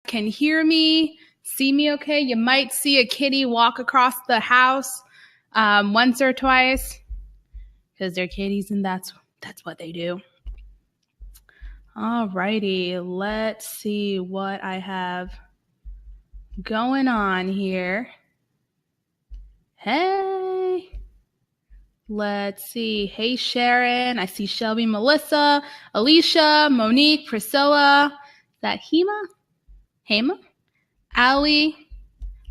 can hear me, see me okay. You might see a kitty walk across the house once or twice because they're kitties and that's what they do. Alrighty, let's see what I have going on here. Hey, let's see. Hey, Sharon. I see Shelby, Melissa, Alicia, Monique, Priscilla. Is that Hema? Allie.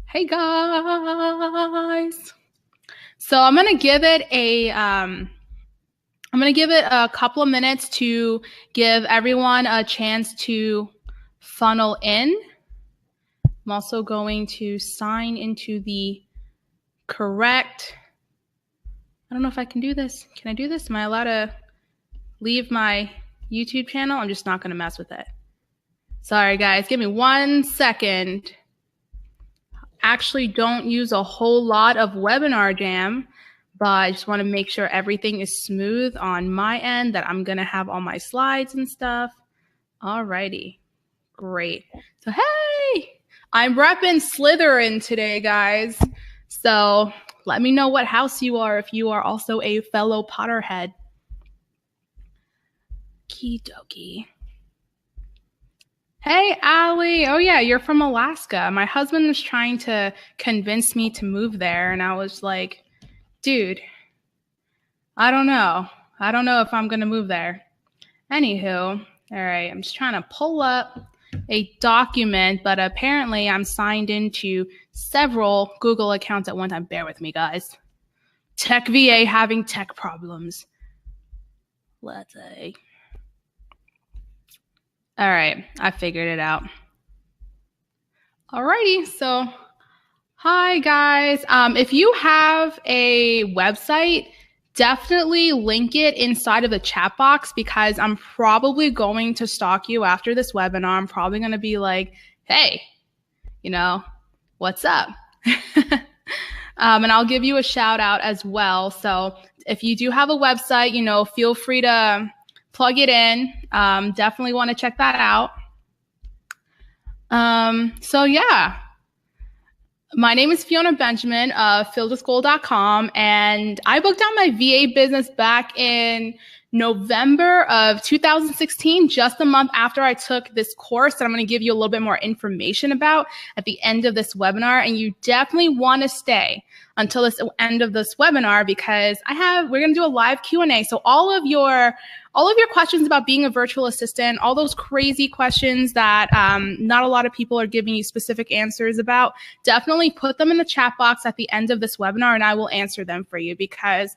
Hey, guys. So I'm gonna give it a couple of minutes to give everyone a chance to funnel in. I'm also going to sign into the correct. I don't know if I can do this. Can I do this? Am I allowed to leave my YouTube channel? I'm just not going to mess with it. Sorry, guys. Give me 1 second. Actually, don't use a whole lot of Webinar Jam, but I just want to make sure everything is smooth on my end, that I'm going to have all my slides and stuff. Alrighty. Great. So, hey, I'm repping Slytherin today, guys. So let me know what house you are if you are also a fellow Potterhead. Okie dokie. Hey, Allie. Oh, yeah, you're from Alaska. My husband was trying to convince me to move there, and I was like, dude, I don't know. I don't know if I'm going to move there. Anywho, all right, I'm just trying to pull up a document, but apparently I'm signed into several Google accounts at one time. Bear with me, guys. Tech VA having tech problems. Let's see. All right, I figured it out. Alrighty, so hi guys. If you have a website, definitely link it inside of the chat box because I'm probably going to stalk you after this webinar. I'm probably going to be like, hey, what's up? And I'll give you a shout out as well. So if you do have a website, feel free to plug it in. Definitely want to check that out. So yeah. My name is Fiona Benjamin of FilledWithGold.com, and I booked out my VA business back in November of 2016, just a month after I took this course that I'm going to give you a little bit more information about at the end of this webinar. And you definitely want to stay until this end of this webinar because we're going to do a live Q&A. So all of your questions about being a virtual assistant, all those crazy questions that not a lot of people are giving you specific answers about, definitely put them in the chat box at the end of this webinar and I will answer them for you because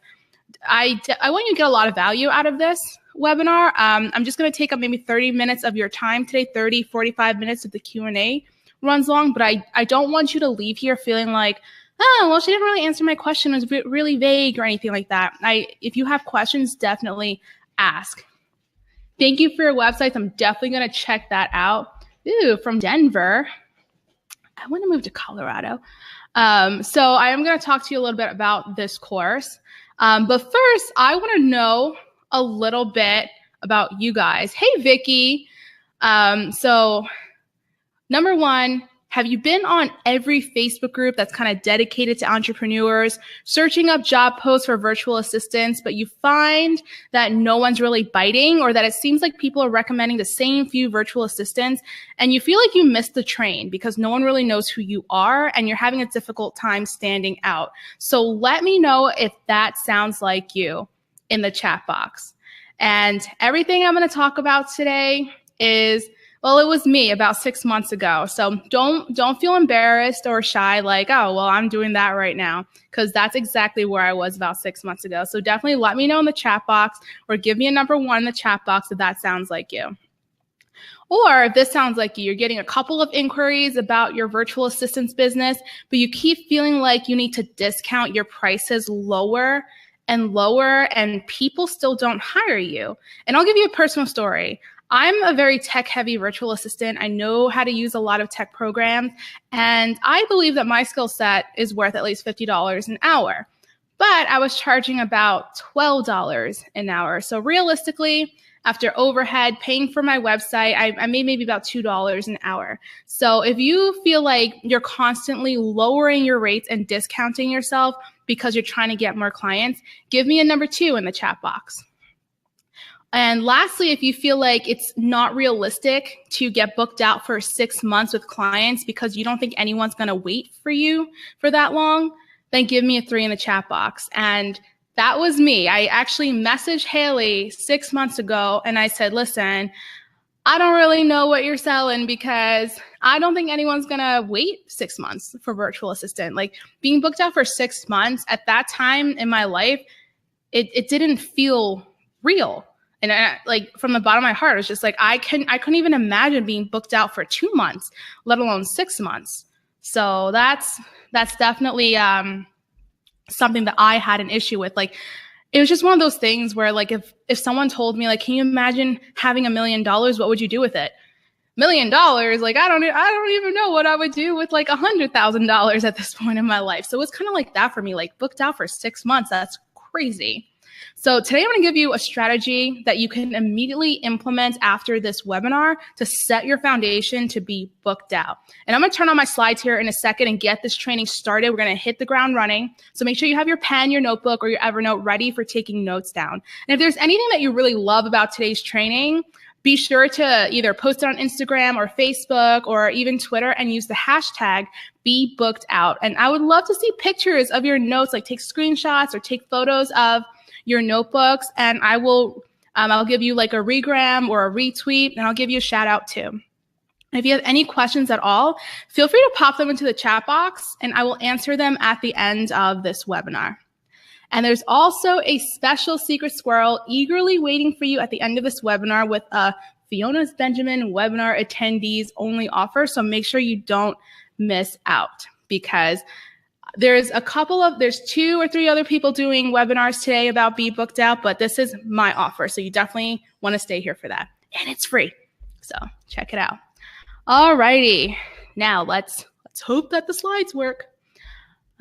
I want you to get a lot of value out of this webinar. I'm just going to take up maybe 30 minutes of your time today, 30, 45 minutes if the Q&A runs long, but I don't want you to leave here feeling like, oh, well, she didn't really answer my question. It was really vague or anything like that. If you have questions, definitely ask. Thank you for your websites. I'm definitely going to check that out. Ooh, from Denver. I want to move to Colorado. So I am going to talk to you a little bit about this course. But first, I want to know a little bit about you guys. Hey, Vicky. So number one, have you been on every Facebook group that's kind of dedicated to entrepreneurs, searching up job posts for virtual assistants, but you find that no one's really biting or that it seems like people are recommending the same few virtual assistants and you feel like you missed the train because no one really knows who you are and you're having a difficult time standing out? So let me know if that sounds like you in the chat box. And everything I'm going to talk about today is, well, it was me about 6 months ago. So don't feel embarrassed or shy like, oh, well, I'm doing that right now, because that's exactly where I was about 6 months ago. So definitely let me know in the chat box or give me a number 1 in the chat box if that sounds like you. Or if this sounds like you're getting a couple of inquiries about your virtual assistance business, but you keep feeling like you need to discount your prices lower and lower and people still don't hire you. And I'll give you a personal story. I'm a very tech-heavy virtual assistant. I know how to use a lot of tech programs, and I believe that my skill set is worth at least $50 an hour. But I was charging about $12 an hour. So realistically, after overhead, paying for my website, I made maybe about $2 an hour. So if you feel like you're constantly lowering your rates and discounting yourself because you're trying to get more clients, give me a number 2 in the chat box. And lastly, if you feel like it's not realistic to get booked out for 6 months with clients because you don't think anyone's going to wait for you for that long, then give me a 3 in the chat box. And that was me. I actually messaged Haley 6 months ago and I said, listen, I don't really know what you're selling because I don't think anyone's going to wait 6 months for virtual assistant. Like being booked out for 6 months at that time in my life, it didn't feel real. And like from the bottom of my heart, it was just like, I couldn't even imagine being booked out for 2 months, let alone 6 months. So that's definitely, something that I had an issue with. Like, it was just one of those things where like, if someone told me like, can you imagine having $1 million? What would you do with it? $1 million? Like, I don't even know what I would do with like $100,000 at this point in my life. So it's kind of like that for me, like booked out for 6 months. That's crazy. So today I'm going to give you a strategy that you can immediately implement after this webinar to set your foundation to be booked out. And I'm going to turn on my slides here in a second and get this training started. We're going to hit the ground running. So make sure you have your pen, your notebook, or your Evernote ready for taking notes down. And if there's anything that you really love about today's training, be sure to either post it on Instagram or Facebook or even Twitter and use the hashtag #BeBookedOut. And I would love to see pictures of your notes, like take screenshots or take photos of your notebooks, and I will, I'll give you like a regram or a retweet, and I'll give you a shout out too. If you have any questions at all, feel free to pop them into the chat box, and I will answer them at the end of this webinar. And there's also a special secret squirrel eagerly waiting for you at the end of this webinar with a Fiona Benjamin webinar attendees only offer. So make sure you don't miss out, because there's 2 or 3 other people doing webinars today about Be Booked Out, but this is my offer. So you definitely want to stay here for that. And it's free. So check it out. All righty. Now let's hope that the slides work.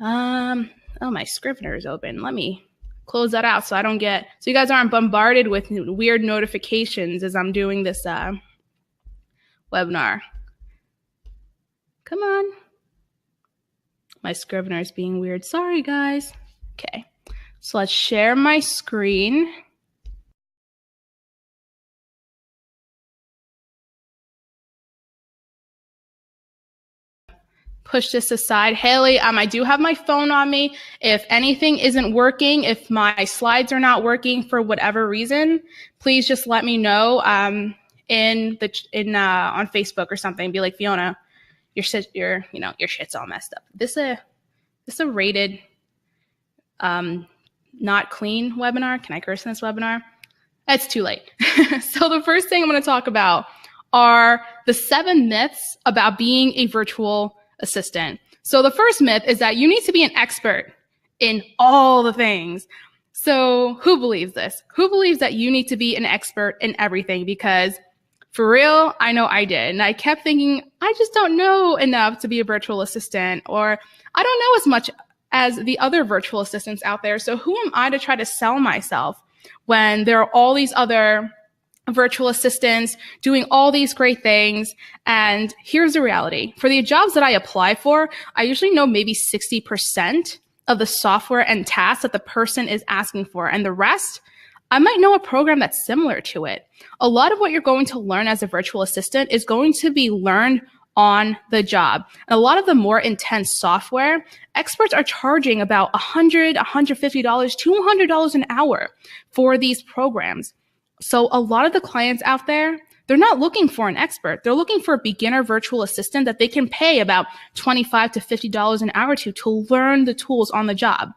Oh, my Scrivener is open. Let me close that out so you guys aren't bombarded with weird notifications as I'm doing this webinar. Come on. My Scrivener is being weird. Sorry, guys. Okay, so let's share my screen. Push this aside. Haley, I do have my phone on me. If anything isn't working, if my slides are not working for whatever reason, please just let me know on Facebook or something. Be like, Fiona, your shit's all messed up. This a rated not clean webinar. Can I curse in this webinar? It's too late. So the first thing I'm going to talk about are the 7 myths about being a virtual assistant. So the first myth is that you need to be an expert in all the things. So who believes this? Who believes that you need to be an expert in everything? Because for real, I know I did. And I kept thinking, I just don't know enough to be a virtual assistant, or I don't know as much as the other virtual assistants out there. So who am I to try to sell myself when there are all these other virtual assistants doing all these great things? And here's the reality. For the jobs that I apply for, I usually know maybe 60% of the software and tasks that the person is asking for. And the rest, I might know a program that's similar to it. A lot of what you're going to learn as a virtual assistant is going to be learned on the job. And a lot of the more intense software, experts are charging about $100, $150, $200 an hour for these programs. So a lot of the clients out there, they're not looking for an expert. They're looking for a beginner virtual assistant that they can pay about $25 to $50 an hour to learn the tools on the job.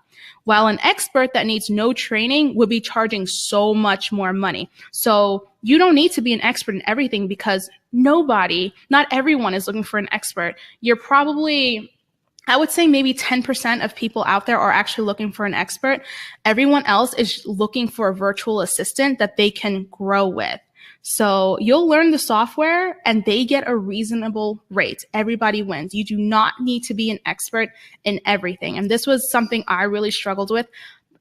While an expert that needs no training would be charging so much more money. So you don't need to be an expert in everything, because not everyone is looking for an expert. You're probably, I would say maybe 10% of people out there are actually looking for an expert. Everyone else is looking for a virtual assistant that they can grow with. So you'll learn the software and they get a reasonable rate. Everybody wins. You do not need to be an expert in everything. And this was something I really struggled with.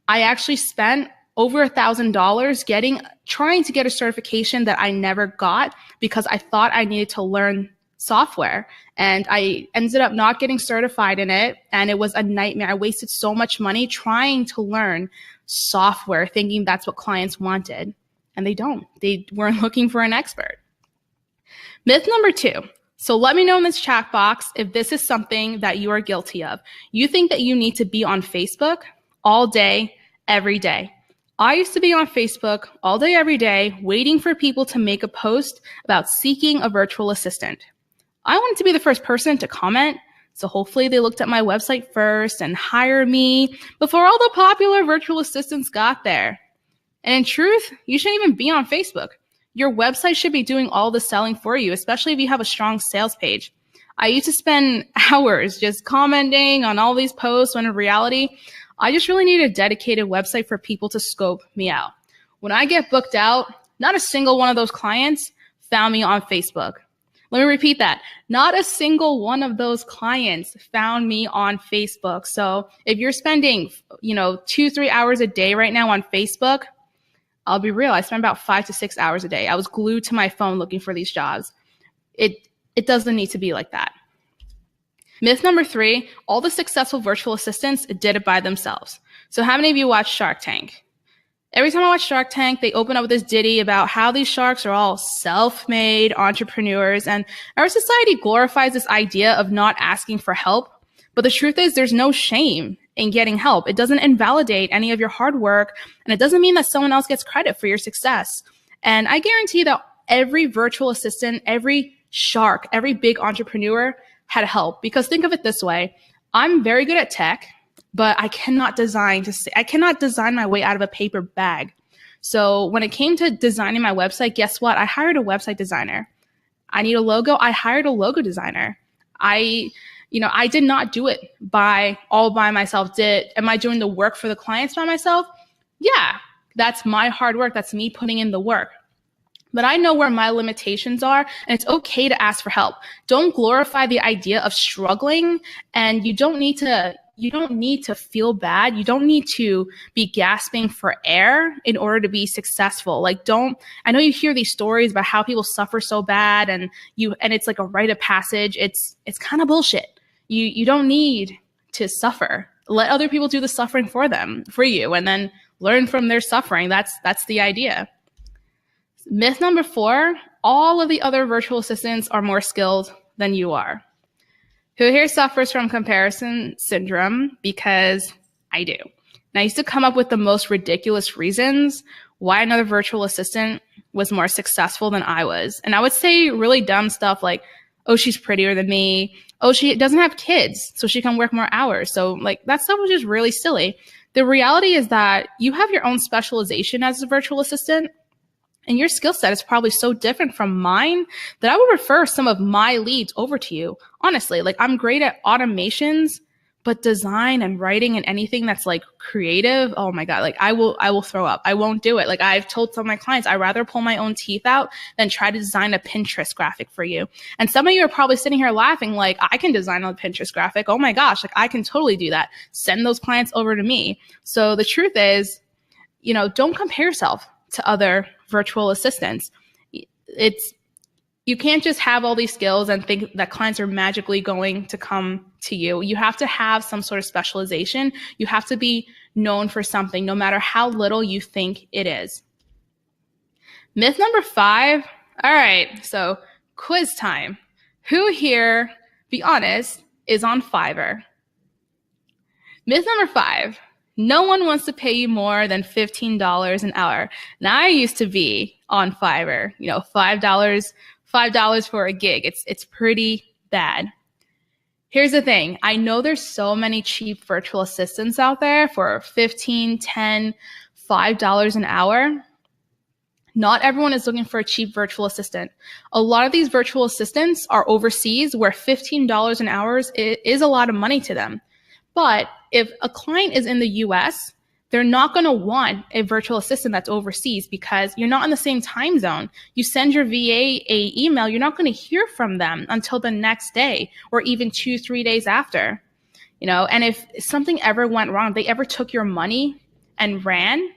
I actually spent over $1,000 trying to get a certification that I never got because I thought I needed to learn software. And I ended up not getting certified in it. And it was a nightmare. I wasted so much money trying to learn software, thinking that's what clients wanted. And they don't. They weren't looking for an expert. Myth number 2. So let me know in this chat box if this is something that you are guilty of. You think that you need to be on Facebook all day, every day. I used to be on Facebook all day, every day, waiting for people to make a post about seeking a virtual assistant. I wanted to be the first person to comment, so hopefully they looked at my website first and hired me before all the popular virtual assistants got there. And in truth, you shouldn't even be on Facebook. Your website should be doing all the selling for you, especially if you have a strong sales page. I used to spend hours just commenting on all these posts when in reality, I just really need a dedicated website for people to scope me out. When I get booked out, not a single one of those clients found me on Facebook. Let me repeat that. Not a single one of those clients found me on Facebook. So if you're spending, 2-3 hours a day right now on Facebook, I'll be real. I spend about 5 to 6 hours a day. I was glued to my phone looking for these jobs. It doesn't need to be like that. Myth number 3, all the successful virtual assistants did it by themselves. So how many of you watch Shark Tank? Every time I watch Shark Tank, they open up with this ditty about how these sharks are all self-made entrepreneurs, and our society glorifies this idea of not asking for help. But the truth is there's no shame in getting help. It doesn't invalidate any of your hard work, and it doesn't mean that someone else gets credit for your success. And I guarantee that every virtual assistant, every shark, every big entrepreneur had help. Because think of it this way. I'm very good at tech, but I cannot design my way out of a paper bag. So when it came to designing my website, guess what? I hired a website designer. I need a logo. I hired a logo designer. I did not do it all by myself. Am I doing the work for the clients by myself? Yeah, that's my hard work. That's me putting in the work. But I know where my limitations are, and it's okay to ask for help. Don't glorify the idea of struggling, and you don't need to feel bad. You don't need to be gasping for air in order to be successful. I know you hear these stories about how people suffer so bad and it's like a rite of passage. It's kind of bullshit. You don't need to suffer. Let other people do the suffering for you, and then learn from their suffering. That's the idea. Myth number 4, all of the other virtual assistants are more skilled than you are. Who here suffers from comparison syndrome? Because I do. And I used to come up with the most ridiculous reasons why another virtual assistant was more successful than I was. And I would say really dumb stuff like, oh, she's prettier than me. Oh, she doesn't have kids, so she can work more hours. So that stuff was just really silly. The reality is that you have your own specialization as a virtual assistant. And your skill set is probably so different from mine that I would refer some of my leads over to you. Honestly, I'm great at automations, but design and writing and anything that's creative, oh my God, I will throw up. I won't do it. I've told some of my clients, I'd rather pull my own teeth out than try to design a Pinterest graphic for you. And some of you are probably sitting here laughing I can design a Pinterest graphic. Oh my gosh, I can totally do that. Send those clients over to me. So the truth is, don't compare yourself to other virtual assistants. You can't just have all these skills and think that clients are magically going to come to you. You have to have some sort of specialization. You have to be known for something, no matter how little you think it is. Myth number 5. All right, so quiz time. Who here, be honest, is on Fiverr? Myth number 5. No one wants to pay you more than $15 an hour. Now, I used to be on Fiverr, $5 for a gig. It's pretty bad. Here's the thing. I know there's so many cheap virtual assistants out there for $15, $10, $5 an hour. Not everyone is looking for a cheap virtual assistant. A lot of these virtual assistants are overseas where $15 an hour is a lot of money to them. But if a client is in the US, they're not going to want a virtual assistant that's overseas because you're not in the same time zone. You send your VA a email, you're not going to hear from them until the next day or even 2-3 days after. And if something ever went wrong, they ever took your money and ran,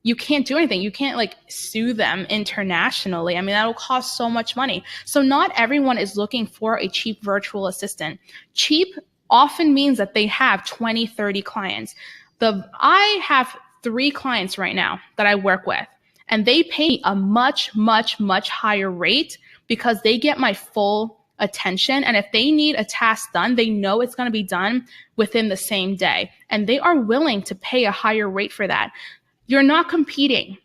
you can't do anything. You can't like sue them internationally. I mean, that'll cost so much money. So not everyone is looking for a cheap virtual assistant. Cheap often means that they have 20, 30 clients. I have 3 clients right now that I work with, and they pay a much, much, much higher rate because they get my full attention. And if they need a task done, they know it's going to be done within the same day. And they are willing to pay a higher rate for that. You're not competing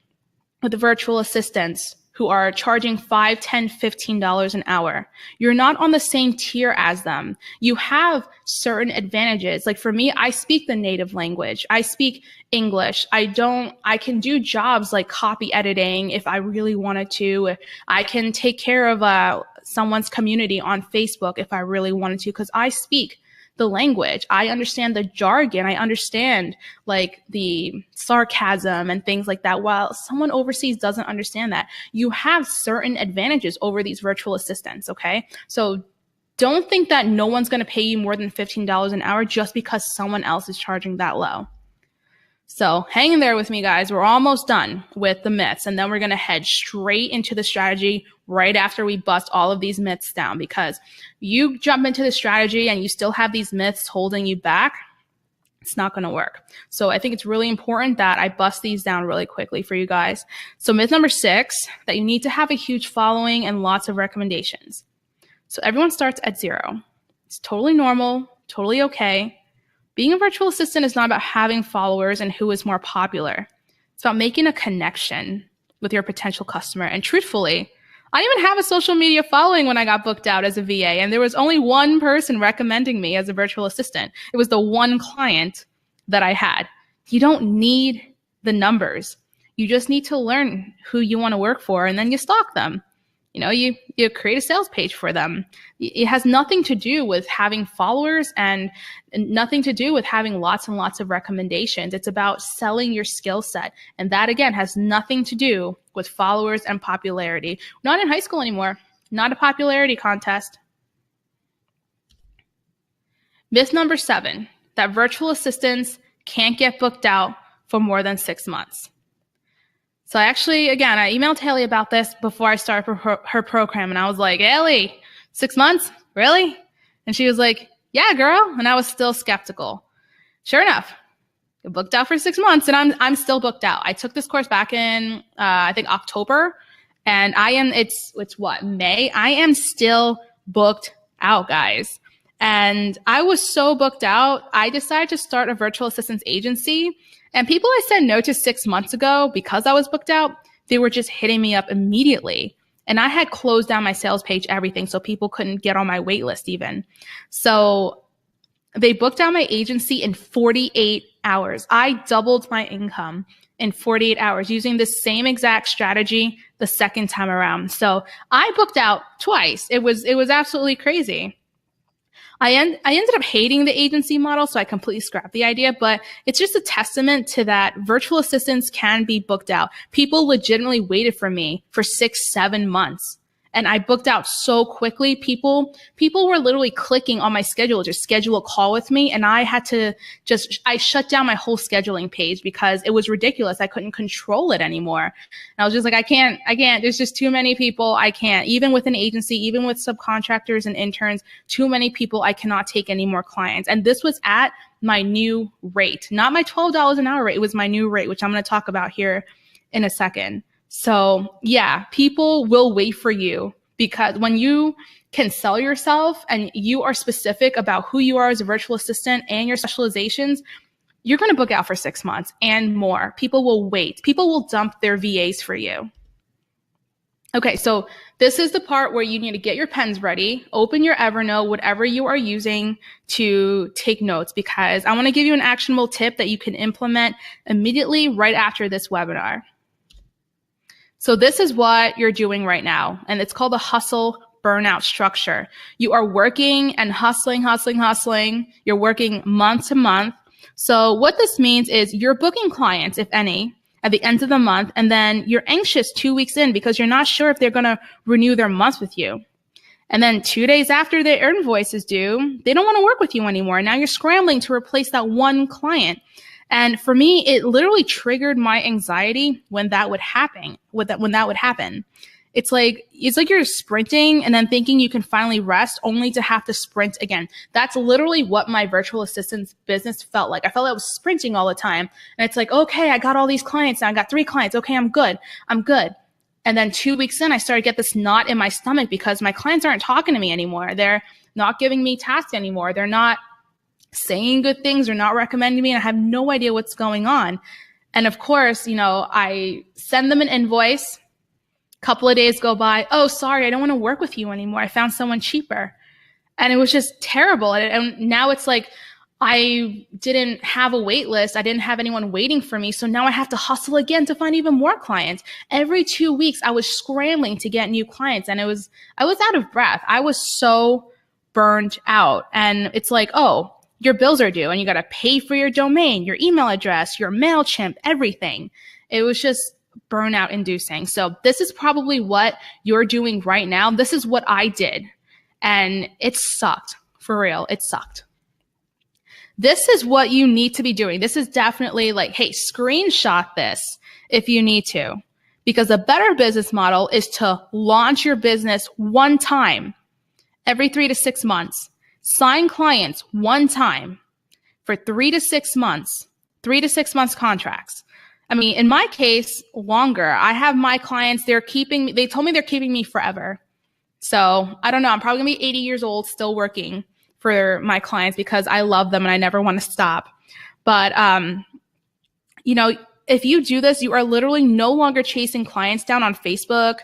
with the virtual assistants who are charging $5, $10, $15 an hour. You're not on the same tier as them. You have certain advantages. Like for me, I speak the native language. I speak English. I can do jobs like copy editing if I really wanted to. I can take care of someone's community on Facebook if I really wanted to, because I speak the language. I understand the jargon. I understand like the sarcasm and things like that. While someone overseas doesn't understand that, you have certain advantages over these virtual assistants. Okay. So don't think that no one's going to pay you more than $15 an hour just because someone else is charging that low. So hang in there with me, guys. We're almost done with the myths, and then we're going to head straight into the strategy right after we bust all of these myths down, because you jump into the strategy and you still have these myths holding you back. It's not going to work. So I think it's really important that I bust these down really quickly for you guys. So myth number 6, that you need to have a huge following and lots of recommendations. So everyone starts at 0. It's totally normal, totally okay. Being a virtual assistant is not about having followers and who is more popular. It's about making a connection with your potential customer. And truthfully, I didn't even have a social media following when I got booked out as a VA, and there was only one person recommending me as a virtual assistant. It was the one client that I had. You don't need the numbers. You just need to learn who you want to work for, and then you stalk them. You know, you create a sales page for them. It has nothing to do with having followers and nothing to do with having lots and lots of recommendations. It's about selling your skill set. And that, again, has nothing to do with followers and popularity. Not in high school anymore. Not a popularity contest. Myth number 7, that virtual assistants can't get booked out for more than 6 months. So I emailed Haley about this before I started her program, and I was like, Haley, 6 months? Really? And she was like, yeah, girl. And I was still skeptical. Sure enough, I booked out for 6 months, and I'm still booked out. I took this course back in, I think October, and it's what, May? I am still booked out, guys. And I was so booked out, I decided to start a virtual assistance agency. And people I said no to 6 months ago because I was booked out, they were just hitting me up immediately. And I had closed down my sales page, everything, so people couldn't get on my wait list even. So they booked out my agency in 48 hours. I doubled my income in 48 hours using the same exact strategy the second time around. So I booked out twice. It was absolutely crazy. I ended up hating the agency model, so I completely scrapped the idea, but it's just a testament to that virtual assistants can be booked out. People legitimately waited for me for 6, 7 months. And I booked out so quickly. People were literally clicking on my schedule to schedule a call with me. And I had to I shut down my whole scheduling page because it was ridiculous. I couldn't control it anymore. And I was just like, I can't. There's just too many people. I can't. Even with an agency, even with subcontractors and interns, too many people. I cannot take any more clients. And this was at my new rate, not my $12 an hour rate. It was my new rate, which I'm going to talk about here in a second. So yeah, people will wait for you, because when you can sell yourself and you are specific about who you are as a virtual assistant and your specializations, you're going to book out for 6 months and more. People will wait. People will dump their VAs for you. Okay, so this is the part where you need to get your pens ready, open your Evernote, whatever you are using to take notes, because I want to give you an actionable tip that you can implement immediately right after this webinar. So this is what you're doing right now, and it's called the hustle burnout structure. You are working and hustling. You're working month to month. So what this means is you're booking clients, if any, at the end of the month, and then you're anxious 2 weeks in because you're not sure if they're going to renew their month with you. And then 2 days after their invoice is due, they don't want to work with you anymore. Now you're scrambling to replace that one client. And for me, it literally triggered my anxiety when that would happen. It's like you're sprinting and then thinking you can finally rest only to have to sprint again. That's literally what my virtual assistant's business felt like. I felt like I was sprinting all the time. And it's like, okay, I got all these clients now. I got 3 clients. Okay, I'm good. And then 2 weeks in, I started to get this knot in my stomach because my clients aren't talking to me anymore. They're not giving me tasks anymore. They're not saying good things or not recommending me. And I have no idea what's going on. And of course, I send them an invoice. Couple of days go by. Oh, sorry, I don't want to work with you anymore. I found someone cheaper. And it was just terrible. And now it's like I didn't have a wait list. I didn't have anyone waiting for me. So now I have to hustle again to find even more clients. Every 2 weeks, I was scrambling to get new clients. And I was out of breath. I was so burned out. And it's like, oh, your bills are due and you got to pay for your domain, your email address, your MailChimp, everything. It was just burnout inducing. So this is probably what you're doing right now. This is what I did. And it sucked. For real, it sucked. This is what you need to be doing. This is definitely like, hey, screenshot this if you need to. Because a better business model is to launch your business one time every 3 to 6 months. Sign clients one time for 3 to 6 months, 3 to 6 months contracts. I mean, in my case, longer. I have my clients, they told me they're keeping me forever. So I don't know. I'm probably gonna be 80 years old still working for my clients because I love them and I never want to stop. But, if you do this, you are literally no longer chasing clients down on Facebook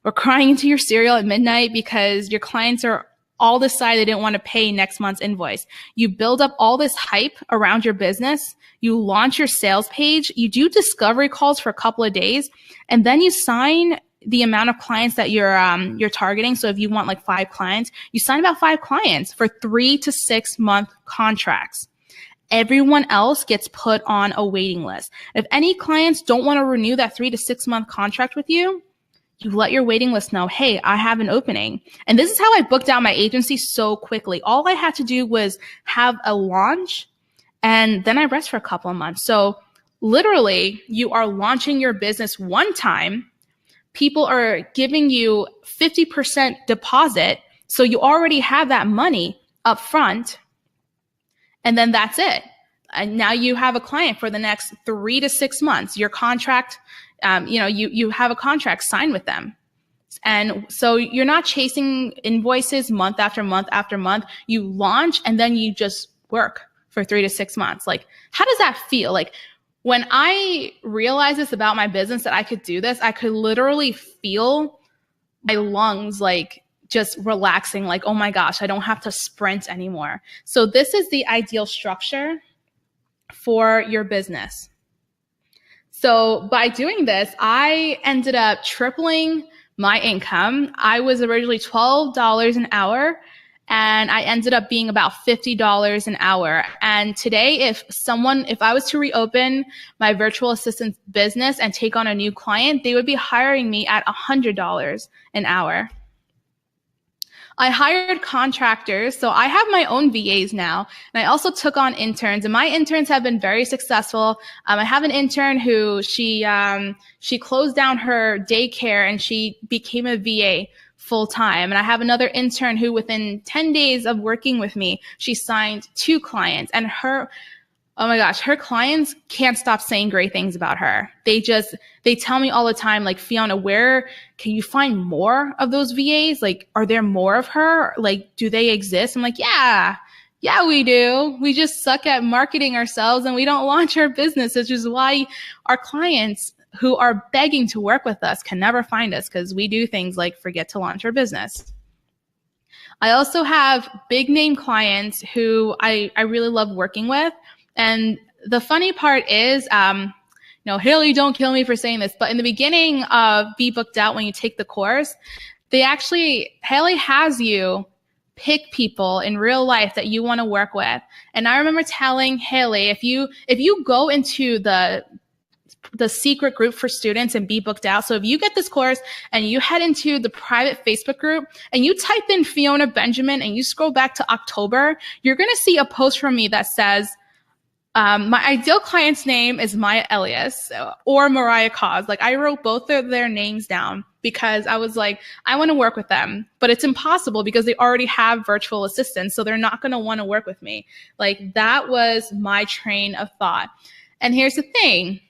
or crying into your cereal at midnight because your clients are all decide they didn't want to pay next month's invoice. You build up all this hype around your business. You launch your sales page. You do discovery calls for a couple of days, and then you sign the amount of clients that you're targeting. So if you want like 5 clients, you sign about 5 clients for 3 to 6 month contracts. Everyone else gets put on a waiting list. If any clients don't want to renew that 3 to 6 month contract with you, you let your waiting list know, hey, I have an opening. And this is how I booked out my agency so quickly. All I had to do was have a launch and then I rest for a couple of months. So literally you are launching your business one time. People are giving you 50% deposit. So you already have that money up front. And then that's it. And now you have a client for the next 3 to 6 months. Your contract, you have a contract signed with them. And so you're not chasing invoices month after month after month. You launch and then you just work for 3 to 6 months. Like, how does that feel? Like, when I realized this about my business, that I could do this, I could literally feel my lungs like just relaxing, like, oh my gosh, I don't have to sprint anymore. So this is the ideal structure for your business. So by doing this, I ended up tripling my income. I was originally $12 an hour, and I ended up being about $50 an hour. And today, if I was to reopen my virtual assistant business and take on a new client, they would be hiring me at $100 an hour. I hired contractors, so I have my own VAs now, and I also took on interns, and my interns have been very successful. I have an intern who she closed down her daycare and she became a VA full time, and I have another intern who within 10 days of working with me, she signed 2 clients, and oh my gosh, her clients can't stop saying great things about her. They tell me all the time, like, Fiona, where can you find more of those VAs? Like, are there more of her? Like, do they exist? I'm like, yeah, we do. We just suck at marketing ourselves and we don't launch our business, which is why our clients who are begging to work with us can never find us, because we do things like forget to launch our business. I also have big name clients who I really love working with. And the funny part is, Haley, don't kill me for saying this, but in the beginning of Be Booked Out, when you take the course, Haley has you pick people in real life that you want to work with. And I remember telling Haley, if you go into the secret group for students and Be Booked Out. So if you get this course and you head into the private Facebook group and you type in Fiona Benjamin and you scroll back to October, you're going to see a post from me that says, My ideal client's name is Maya Elias or Mariah Cause. Like, I wrote both of their names down because I was like, I want to work with them, but it's impossible because they already have virtual assistants. So they're not going to want to work with me. Like, that was my train of thought. And here's the thing.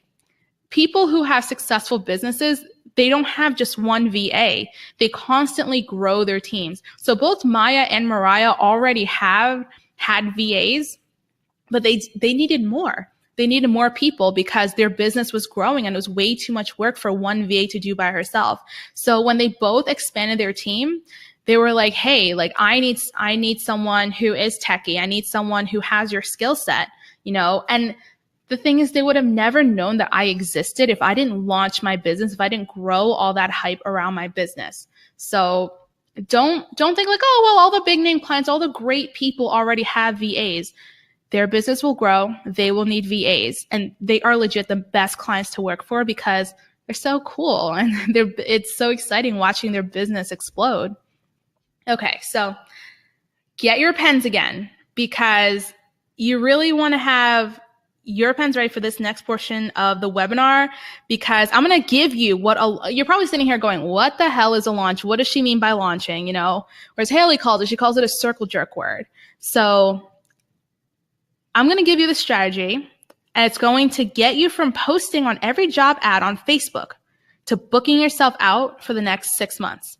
People who have successful businesses, they don't have just one VA. They constantly grow their teams. So both Maya and Mariah already had VAs, but they needed more. They needed more people because their business was growing and it was way too much work for one VA to do by herself. So when they both expanded their team, they were like, hey, like I need someone who is techie. I need someone who has your skill set, you know? And the thing is, they would have never known that I existed if I didn't launch my business, if I didn't grow all that hype around my business. So don't think like, oh, well, all the big name clients, all the great people already have VAs. Their business will grow. They will need VAs, and they are legit the best clients to work for because they're so cool and it's so exciting watching their business explode. Okay, so get your pens again because you really want to have your pens ready for this next portion of the webinar because I'm going to give you you're probably sitting here going, what the hell is a launch? What does she mean by launching? You know, whereas Haley calls it, she calls it a circle jerk word. So I'm going to give you the strategy, and it's going to get you from posting on every job ad on Facebook to booking yourself out for the next 6 months.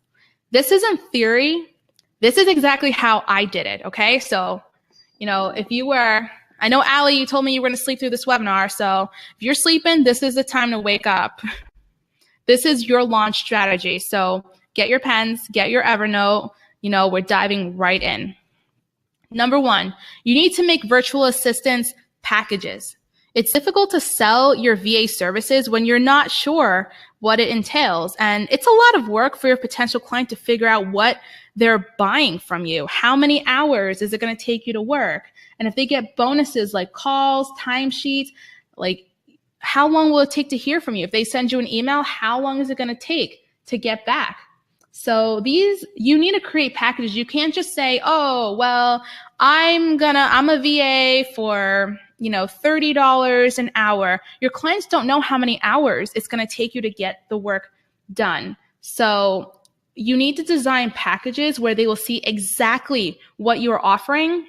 This isn't theory. This is exactly how I did it. Okay. So, you know, I know, Allie, you told me you were going to sleep through this webinar. So if you're sleeping, this is the time to wake up. This is your launch strategy. So get your pens, get your Evernote. You know, we're diving right in. Number one, you need to make virtual assistants packages. It's difficult to sell your VA services when you're not sure what it entails. And it's a lot of work for your potential client to figure out what they're buying from you. How many hours is it going to take you to work? And if they get bonuses like calls, timesheets, like how long will it take to hear from you? If they send you an email, how long is it going to take to get back? So you need to create packages. You can't just say, oh, well, I'm a VA for, you know, $30 an hour. Your clients don't know how many hours it's going to take you to get the work done. So you need to design packages where they will see exactly what you're offering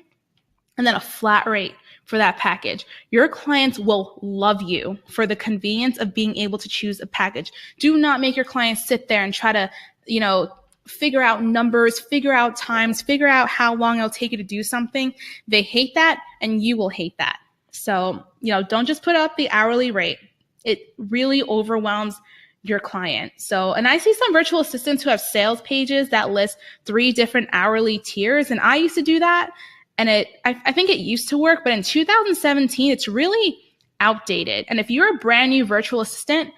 and then a flat rate for that package. Your clients will love you for the convenience of being able to choose a package. Do not make your clients sit there and try to, you know, figure out numbers, figure out times, figure out how long it'll take you to do something. They hate that, and you will hate that. So, you know, don't just put up the hourly rate. It really overwhelms your client. So, and I see some virtual assistants who have sales pages that list 3 different hourly tiers, and I used to do that. And I think it used to work, but in 2017, it's really outdated. And if you're a brand new virtual assistant,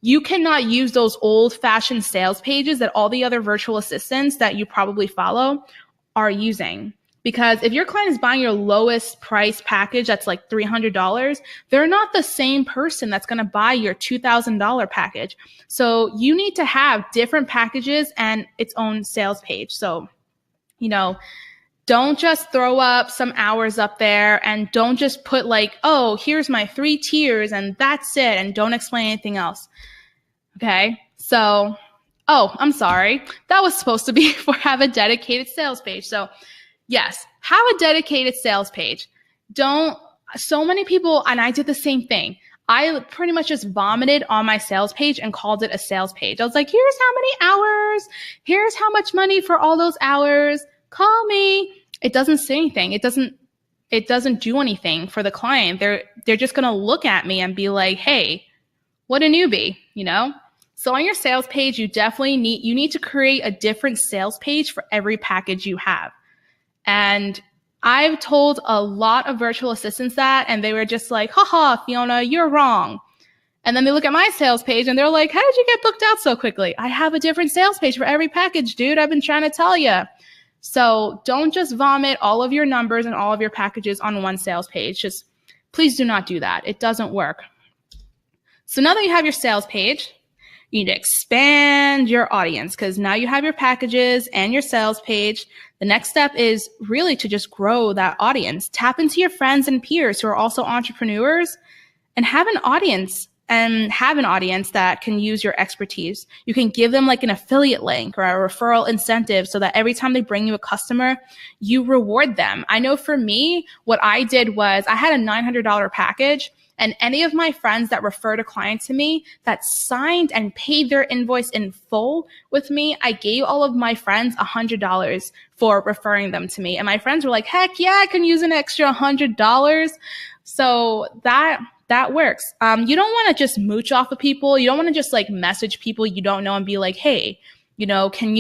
you cannot use those old-fashioned sales pages that all the other virtual assistants that you probably follow are using. Because if your client is buying your lowest price package that's like $300, they're not the same person that's going to buy your $2,000 package. So you need to have different packages and its own sales page. So, you know, don't just throw up some hours up there, and don't just put like, oh, here's my 3 tiers and that's it, and don't explain anything else. Okay. So, oh, I'm sorry. That was supposed to be for have a dedicated sales page. So yes, have a dedicated sales page. So many people, and I did the same thing. I pretty much just vomited on my sales page and called it a sales page. I was like, here's how many hours. Here's how much money for all those hours. Call me. It doesn't say anything. It doesn't do anything for the client. They're just going to look at me and be like, hey, what a newbie, you know? So on your sales page, you need to create a different sales page for every package you have. And I've told a lot of virtual assistants that, and they were just like, haha, Fiona, you're wrong. And then they look at my sales page and they're like, how did you get booked out so quickly? I have a different sales page for every package, dude. I've been trying to tell you. So don't just vomit all of your numbers and all of your packages on one sales page. Just please do not do that. It doesn't work. So now that you have your sales page, You need to expand your audience because now you have your packages and your sales page. The next step is really to just grow that audience. Tap into your friends and peers who are also entrepreneurs and have an audience that can use your expertise. You can give them like an affiliate link or a referral incentive so that every time they bring you a customer, you reward them. I know for me, what I did was I had a $900 package, and any of my friends that referred a client to me that signed and paid their invoice in full with me, I gave all of my friends $100 for referring them to me. And my friends were like, heck yeah, I can use an extra $100. So that works. You don't want to just mooch off of people. You don't want to just like message people you don't know and be like, hey, can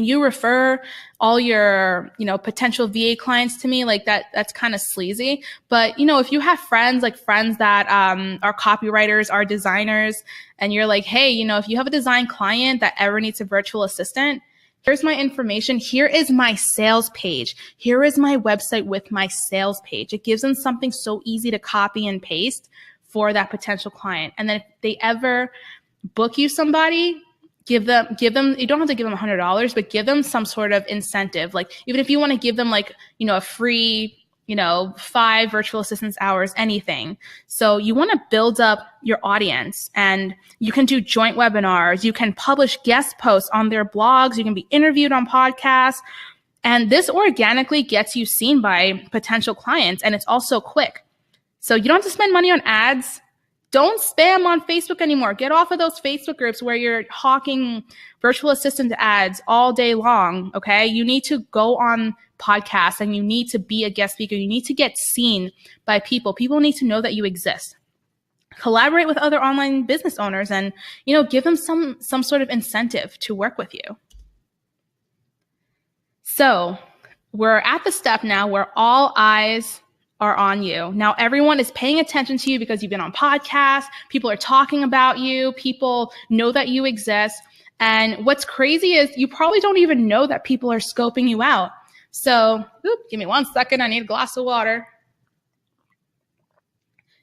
you refer all your, potential VA clients to me? Like that's kind of sleazy. But, if you have friends that are copywriters, are designers, and you're like, hey, if you have a design client that ever needs a virtual assistant, here's my information. Here is my sales page. Here is my website with my sales page. It gives them something so easy to copy and paste for that potential client. And then if they ever book you somebody, give them, you don't have to give them $100, but give them some sort of incentive. Like even if you want to give them like, a free, 5 virtual assistance hours, anything. So you want to build up your audience, and you can do joint webinars. You can publish guest posts on their blogs. You can be interviewed on podcasts. And this organically gets you seen by potential clients. And it's also quick. So you don't have to spend money on ads. Don't spam on Facebook anymore. Get off of those Facebook groups where you're hawking virtual assistant ads all day long, okay? You need to go on podcasts and you need to be a guest speaker. You need to get seen by people. People need to know that you exist. Collaborate with other online business owners and, give them some sort of incentive to work with you. So we're at the step now where all eyes are on you. Now everyone is paying attention to you because you've been on podcasts. People are talking about you. People know that you exist. And what's crazy is you probably don't even know that people are scoping you out. So, give me 1 second. I need a glass of water.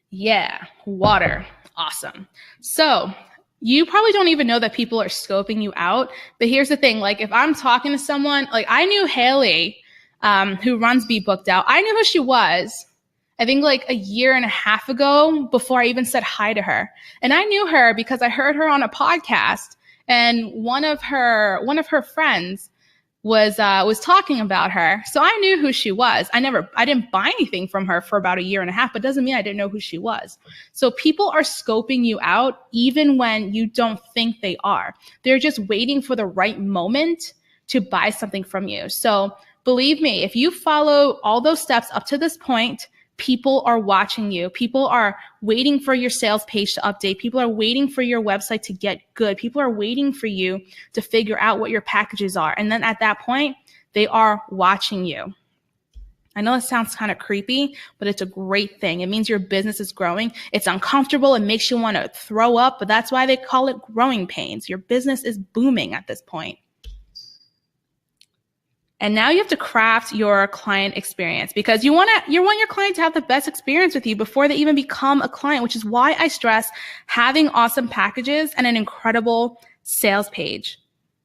Yeah, water. Awesome. So you probably don't even know that people are scoping you out. But here's the thing. Like if I'm talking to someone, like I knew Haley, who runs Be Booked Out. I knew who she was. I think like a year and a half ago before I even said hi to her. And I knew her because I heard her on a podcast, and one of her friends was talking about her. So I knew who she was. I didn't buy anything from her for about a year and a half, but doesn't mean I didn't know who she was. So people are scoping you out even when you don't think they are. They're just waiting for the right moment to buy something from you. So believe me, if you follow all those steps up to this point, people are watching you. People are waiting for your sales page to update. People are waiting for your website to get good. People are waiting for you to figure out what your packages are. And then at that point, they are watching you. I know it sounds kind of creepy, but it's a great thing. It means your business is growing. It's uncomfortable. It makes you want to throw up, but that's why they call it growing pains. Your business is booming at this point. And now you have to craft your client experience because you want your client to have the best experience with you before they even become a client, which is why I stress having awesome packages and an incredible sales page.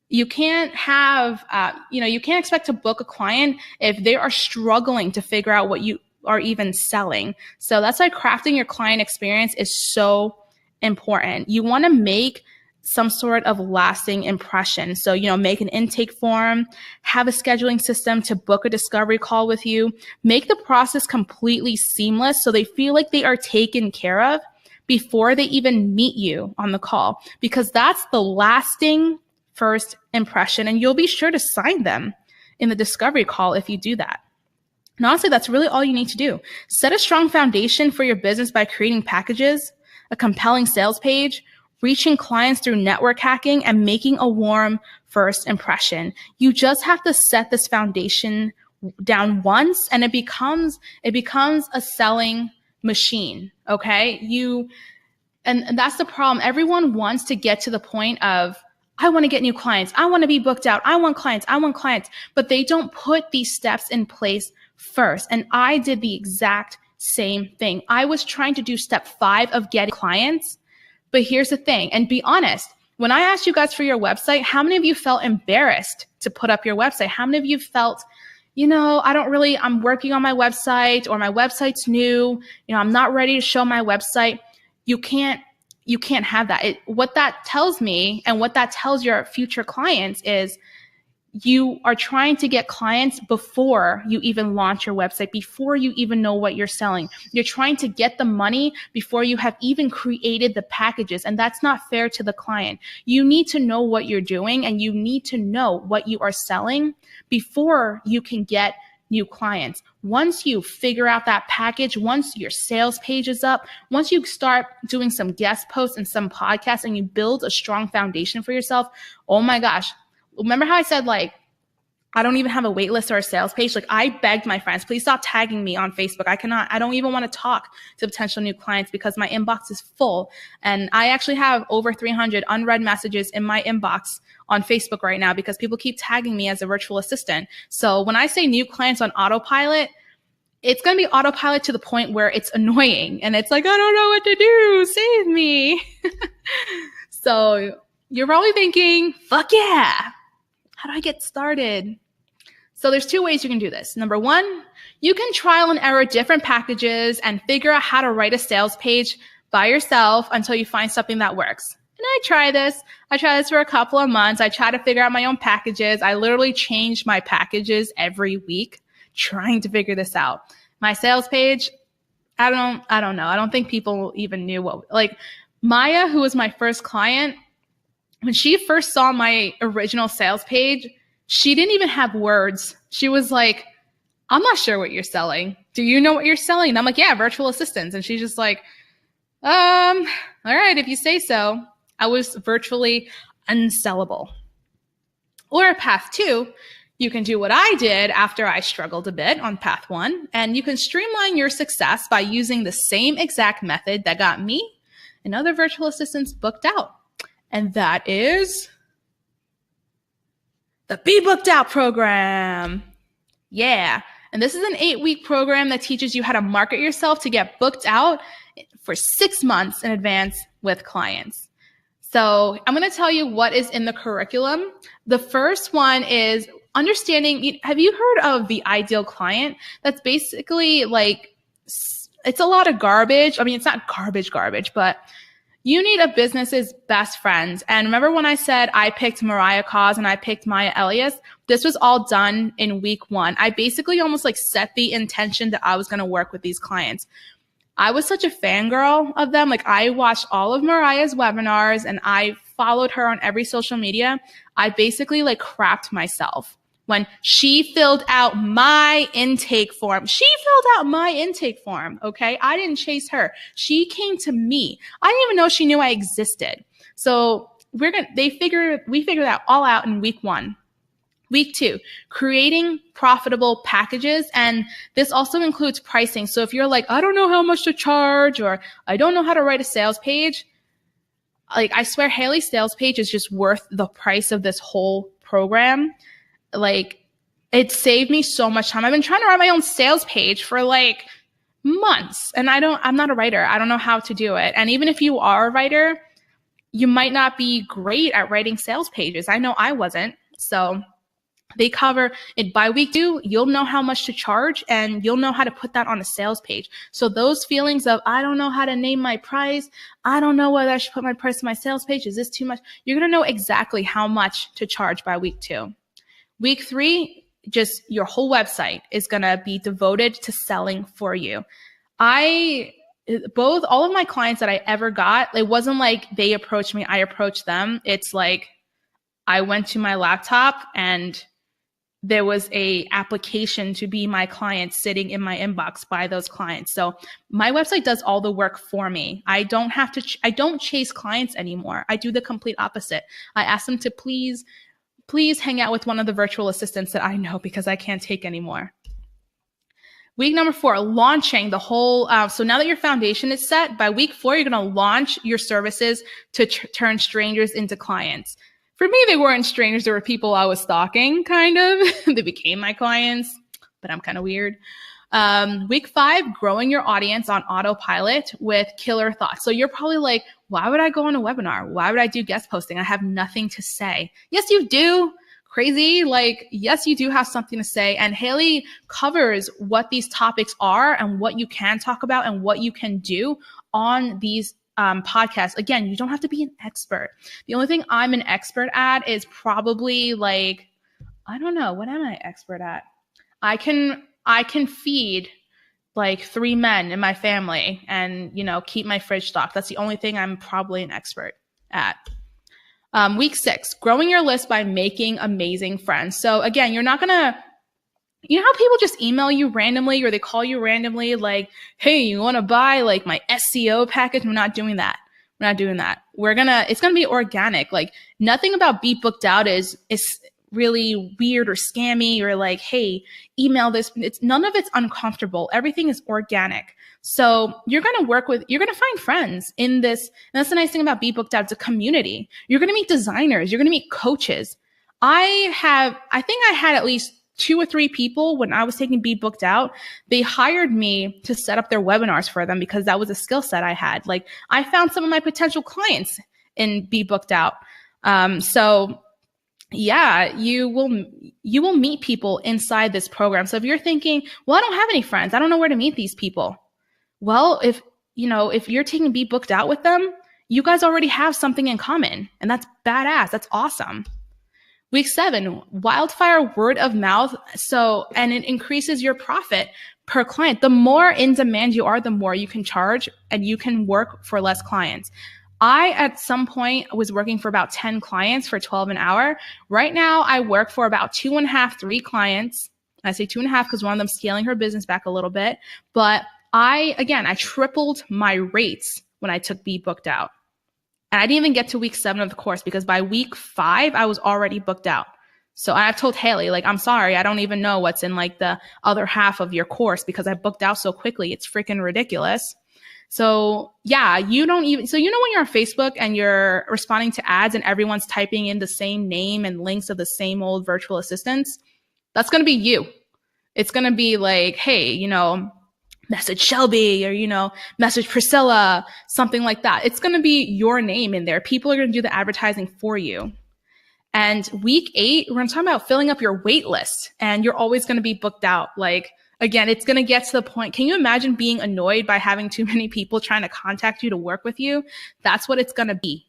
You can't have, you can't expect to book a client if they are struggling to figure out what you are even selling. So that's why crafting your client experience is so important. You want to make some sort of lasting impression. So, make an intake form, have a scheduling system to book a discovery call with you, make the process completely seamless so they feel like they are taken care of before they even meet you on the call, because that's the lasting first impression. And you'll be sure to sign them in the discovery call if you do that. And honestly, that's really all you need to do. Set a strong foundation for your business by creating packages, a compelling sales page, reaching clients through network hacking, and making a warm first impression. You just have to set this foundation down once and it becomes a selling machine. Okay. And that's the problem. Everyone wants to get to the point of, I want to get new clients. I want to be booked out. I want clients, but they don't put these steps in place first. And I did the exact same thing. I was trying to do step 5 of getting clients, But here's the thing, and be honest. When I asked you guys for your website, how many of you felt embarrassed to put up your website? How many of you felt, I'm working on my website, or my website's new, I'm not ready to show my website. You can't have that. What that tells me, and what that tells your future clients, is you are trying to get clients before you even launch your website, before you even know what you're selling. You're trying to get the money before you have even created the packages, and that's not fair to the client. You need to know what you're doing, and you need to know what you are selling before you can get new clients. Once you figure out that package, once your sales page is up, once you start doing some guest posts and some podcasts, and you build a strong foundation for yourself, oh my gosh. Remember how I said, I don't even have a waitlist or a sales page? I begged my friends, please stop tagging me on Facebook. I don't even want to talk to potential new clients because my inbox is full. And I actually have over 300 unread messages in my inbox on Facebook right now because people keep tagging me as a virtual assistant. So when I say new clients on autopilot, it's going to be autopilot to the point where it's annoying. And it's I don't know what to do. Save me. So you're probably thinking, fuck yeah. How do I get started? So there's two ways you can do this. Number one, you can trial and error different packages and figure out how to write a sales page by yourself until you find something that works. And I try this for a couple of months. I try to figure out my own packages. I literally change my packages every week trying to figure this out. My sales page, I don't know. I don't think people even knew Maya, who was my first client, when she first saw my original sales page, she didn't even have words. She was like, I'm not sure what you're selling. Do you know what you're selling? And I'm like, yeah, virtual assistants. And she's just like, all right, if you say so. I was virtually unsellable. Or path two, you can do what I did after I struggled a bit on path one, and you can streamline your success by using the same exact method that got me and other virtual assistants booked out. And that is the Be Booked Out program. Yeah. And this is an 8-week program that teaches you how to market yourself to get booked out for 6 months in advance with clients. So I'm going to tell you what is in the curriculum. The first one is understanding. Have you heard of the ideal client? That's basically it's a lot of garbage. I mean, it's not garbage, but you need a business's best friends. And remember when I said I picked Mariah Cause and I picked Maya Elias? This was all done in week 1. I basically almost set the intention that I was going to work with these clients. I was such a fangirl of them. I watched all of Mariah's webinars and I followed her on every social media. I basically crapped myself when she filled out my intake form. Okay? I didn't chase her. She came to me. I didn't even know she knew I existed. So we figured that all out in week 1. Week 2, creating profitable packages. And this also includes pricing. So if you're I don't know how much to charge, or I don't know how to write a sales page, I swear Haley's sales page is just worth the price of this whole program. It saved me so much time. I've been trying to write my own sales page for months, and I'm not a writer. I don't know how to do it. And even if you are a writer, you might not be great at writing sales pages. I know I wasn't. So they cover it by week 2. You'll know how much to charge and you'll know how to put that on a sales page. So those feelings of, I don't know how to name my price. I don't know whether I should put my price on my sales page. Is this too much? You're going to know exactly how much to charge by week 2. Week 3, just your whole website is going to be devoted to selling for you. All of my clients that I ever got, it wasn't they approached me, I approached them. It's I went to my laptop and there was a application to be my client sitting in my inbox by those clients. So my website does all the work for me. I don't chase clients anymore. I do the complete opposite. I ask them to please hang out with one of the virtual assistants that I know because I can't take anymore. Week number 4, launching the whole, so now that your foundation is set, by week 4, you're going to launch your services to turn strangers into clients. For me, they weren't strangers. They were people I was stalking, kind of. They became my clients, but I'm kind of weird. Week 5, growing your audience on autopilot with killer thoughts. So you're probably like, why would I go on a webinar? Why would I do guest posting? I have nothing to say. Yes, you do. Crazy. Like, yes, you do have something to say. And Haley covers what these topics are and what you can talk about and what you can do on these podcasts. Again, you don't have to be an expert. The only thing I'm an expert at is probably like, I don't know, what am I expert at? I can feed like 3 men in my family and, keep my fridge stocked. That's the only thing I'm probably an expert at. Week 6, growing your list by making amazing friends. So again, you're not going to, how people just email you randomly or they call you randomly like, hey, you want to buy like my SEO package? We're not doing that. We're not doing that. It's going to be organic. Like nothing about Be Booked Out is really weird or scammy or like, hey, email this. None of it's uncomfortable. Everything is organic. So you're going to find friends in this. And that's the nice thing about Be Booked Out. It's a community. You're going to meet designers. You're going to meet coaches. I think I had at least 2 or 3 people when I was taking Be Booked Out. They hired me to set up their webinars for them because that was a skill set I had. Like I found some of my potential clients in Be Booked Out. So yeah, you will meet people inside this program. So if you're thinking, well, I don't have any friends, I don't know where to meet these people. Well, if you're taking Be Booked Out with them, you guys already have something in common, and that's badass. That's awesome. Week 7, wildfire word of mouth. And it increases your profit per client. The more in demand you are, the more you can charge and you can work for less clients. I, at some point, was working for about 10 clients for $12 an hour. Right now, I work for about 2.5, 3 clients. I say 2.5 because one of them's scaling her business back a little bit. But I tripled my rates when I took Be Booked Out. And I didn't even get to week 7 of the course because by week 5, I was already booked out. So I've told Haley, like, I'm sorry, I don't even know what's in like the other half of your course because I booked out so quickly. It's freaking ridiculous. So yeah, when you're on Facebook and you're responding to ads and everyone's typing in the same name and links of the same old virtual assistants, that's going to be you. It's going to be like, hey, message Shelby or, message Priscilla, something like that. It's going to be your name in there. People are going to do the advertising for you. And week 8, we're going to talk about filling up your wait list, and you're always going to be booked out. Like, again, it's going to get to the point. Can you imagine being annoyed by having too many people trying to contact you to work with you? That's what it's going to be.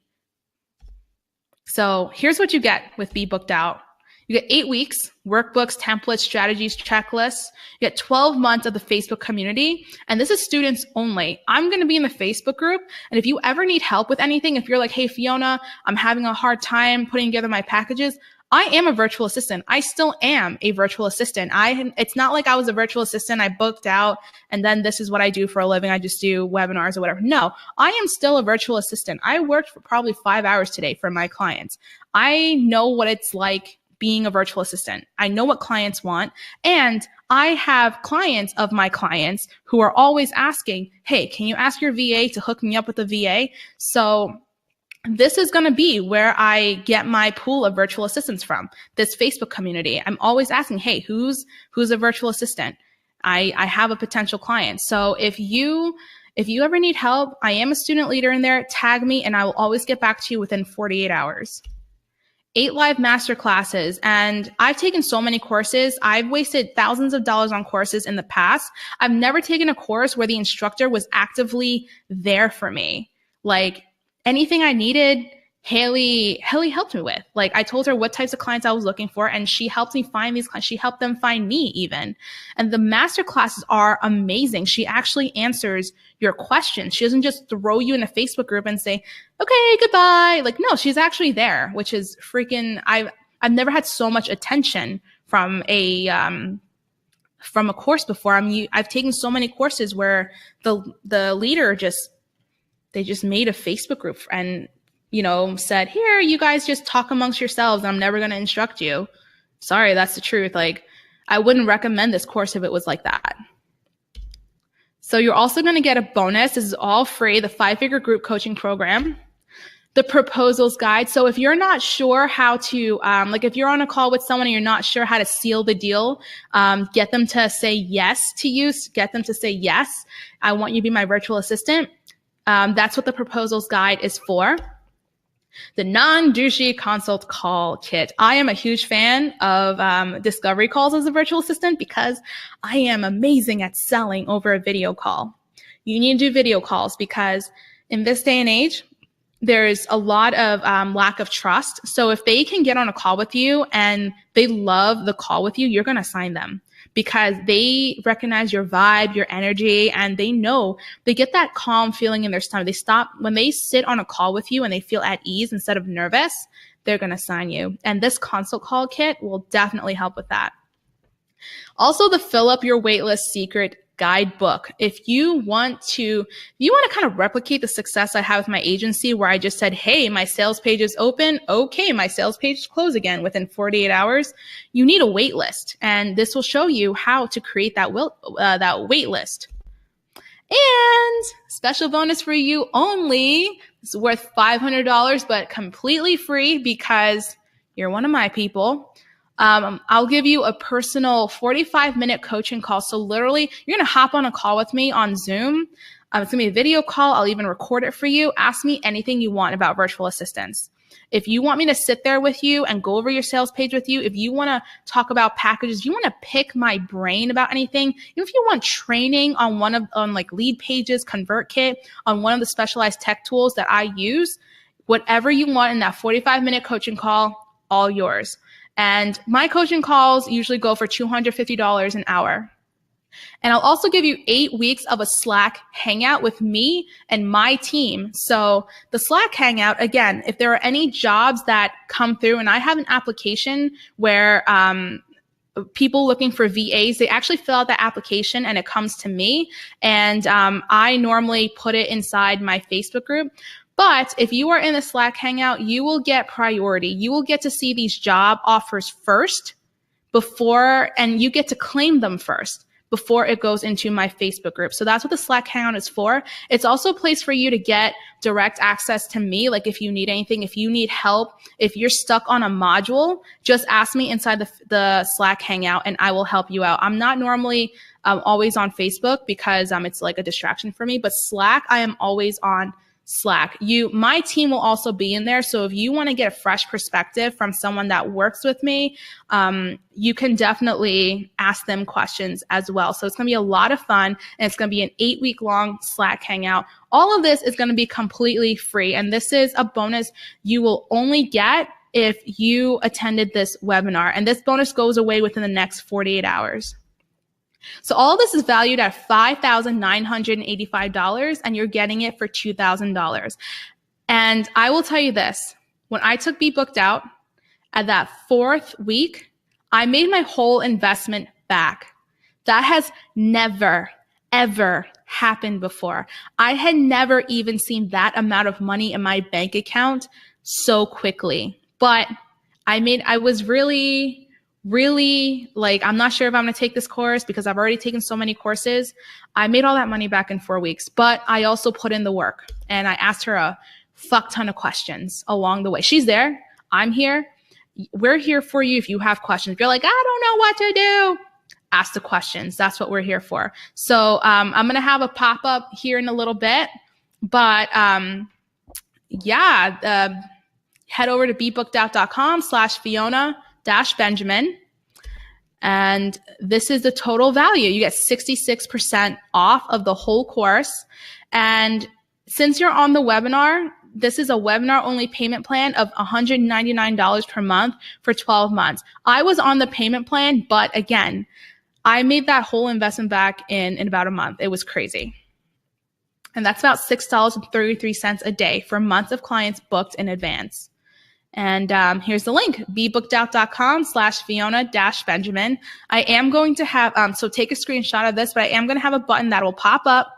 So here's what you get with Be Booked Out. You get 8 weeks, workbooks, templates, strategies, checklists. You get 12 months of the Facebook community. And this is students only. I'm going to be in the Facebook group. And if you ever need help with anything, if you're like, hey, Fiona, I'm having a hard time putting together my packages, I am a virtual assistant. I still am a virtual assistant. It's not like I was a virtual assistant. I booked out and then this is what I do for a living. I just do webinars or whatever. No, I am still a virtual assistant. I worked for probably 5 hours today for my clients. I know what it's like being a virtual assistant. I know what clients want. And I have clients of my clients who are always asking, hey, can you ask your VA to hook me up with a VA? So this is going to be where I get my pool of virtual assistants from, this Facebook community. I'm always asking, hey, who's a virtual assistant? I have a potential client. So if you ever need help, I am a student leader in there. Tag me and I will always get back to you within 48 hours. 8 live masterclasses. And I've taken so many courses. I've wasted thousands of dollars on courses in the past. I've never taken a course where the instructor was actively there for me. Like anything I needed, Haley helped me with. Like I told her what types of clients I was looking for and she helped me find these clients. She helped them find me even. And the masterclasses are amazing. She actually answers your questions. She doesn't just throw you in a Facebook group and say, okay, goodbye. Like, no, she's actually there, which is freaking, I've never had so much attention from a course before. I've taken so many courses where the leader they just made a Facebook group and, said, here, you guys just talk amongst yourselves. I'm never going to instruct you. Sorry, that's the truth. Like, I wouldn't recommend this course if it was like that. So you're also going to get a bonus. This is all free, the 5-figure group coaching program. the proposals guide. So if you're not sure how to, like if you're on a call with someone and you're not sure how to seal the deal, get them to say yes to you, get them to say, yes, I want you to be my virtual assistant. That's what the proposals guide is for. The non-douchey consult call kit. I am a huge fan of discovery calls as a virtual assistant because I am amazing at selling over a video call. You need to do video calls because in this day and age, there's a lot of lack of trust. So if they can get on a call with you and they love the call with you, you're going to sign them because they recognize your vibe, your energy, and they know they get that calm feeling in their stomach. They stop when they sit on a call with you and they feel at ease instead of nervous, they're going to sign you. And this consult call kit will definitely help with that. Also, the Fill Up Your Waitlist Secret Guidebook. If you want to kind of replicate the success I have with my agency where I just said, hey, my sales page is open. Okay, my sales page is closed again within 48 hours. You need a wait list. And this will show you how to create that wait list. And special bonus for you only. It's worth $500, but completely free because you're one of my people. I'll give you a personal 45-minute coaching call. So literally, you're going to hop on a call with me on Zoom. It's going to be a video call. I'll even record it for you. Ask me anything you want about virtual assistants. If you want me to sit there with you and go over your sales page with you, if you want to talk about packages, if you want to pick my brain about anything, if you want training on like Lead Pages, ConvertKit, on one of the specialized tech tools that I use, whatever you want in that 45-minute coaching call, all yours. And my coaching calls usually go for $250 an hour. And I'll also give you 8 weeks of a Slack hangout with me and my team. So the Slack hangout, again, if there are any jobs that come through, and I have an application where people looking for VAs, they actually fill out the application and it comes to me. And I normally put it inside my Facebook group. But if you are in the Slack hangout, you will get priority. You will get to see these job offers first and you get to claim them first before it goes into my Facebook group. So that's what the Slack hangout is for. It's also a place for you to get direct access to me. Like if you need anything, if you need help, if you're stuck on a module, just ask me inside the Slack hangout and I will help you out. I'm not normally always on Facebook because it's like a distraction for me, but Slack, I am always on Slack. My team will also be in there. So if you want to get a fresh perspective from someone that works with me, you can definitely ask them questions as well. So it's going to be a lot of fun and it's going to be an 8-week long Slack hangout. All of this is going to be completely free. And this is a bonus you will only get if you attended this webinar. And this bonus goes away within the next 48 hours. So all of this is valued at $5,985 and you're getting it for $2,000. And I will tell you this, when I took Be Booked Out at that 4th week, I made my whole investment back. That has never, ever happened before. I had never even seen that amount of money in my bank account so quickly. But I was really like, I'm not sure if I'm going to take this course because I've already taken so many courses. I made all that money back in 4 weeks, but I also put in the work and I asked her a fuck ton of questions along the way. She's there. I'm here. We're here for you if you have questions. If you're like, I don't know what to do, ask the questions. That's what we're here for. So I'm going to have a pop-up here in a little bit, but head over to bebookedout.com/Fiona-Benjamin. And this is the total value. You get 66% off of the whole course. And since you're on the webinar, this is a webinar only payment plan of $199 per month for 12 months. I was on the payment plan, but again, I made that whole investment back in about a month. It was crazy. And that's about $6.33 a day for months of clients booked in advance. And here's the link, bebookedout.com/Fiona-Benjamin. I am going to have, so take a screenshot of this, but I am going to have a button that will pop up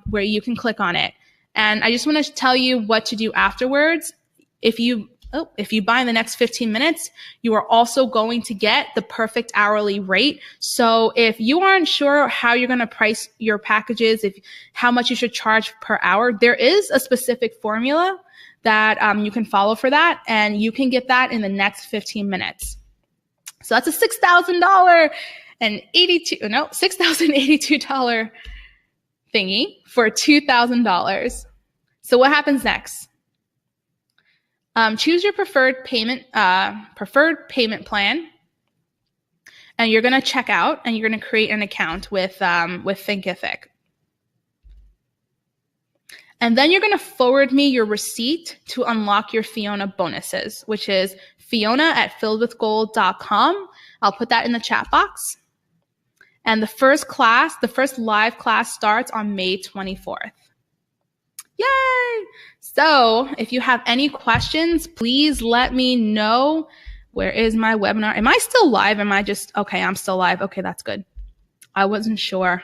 where you can click on it. And I just want to tell you what to do afterwards. If you buy in the next 15 minutes, you are also going to get the perfect hourly rate. So if you aren't sure how you're going to price your packages, how much you should charge per hour, there is a specific formula that you can follow for that, and you can get that in the next 15 minutes. So that's a $6,082 thingy for $2,000. So what happens next? Choose your preferred payment plan, and you're going to check out, and you're going to create an account with Thinkific. And then you're going to forward me your receipt to unlock your Fiona bonuses, which is fiona@filledwithgold.com. I'll put that in the chat box. And the first live class starts on May 24th. Yay! So if you have any questions, please let me know. Where is my webinar? Am I still live? Okay, I'm still live. Okay, that's good. I wasn't sure.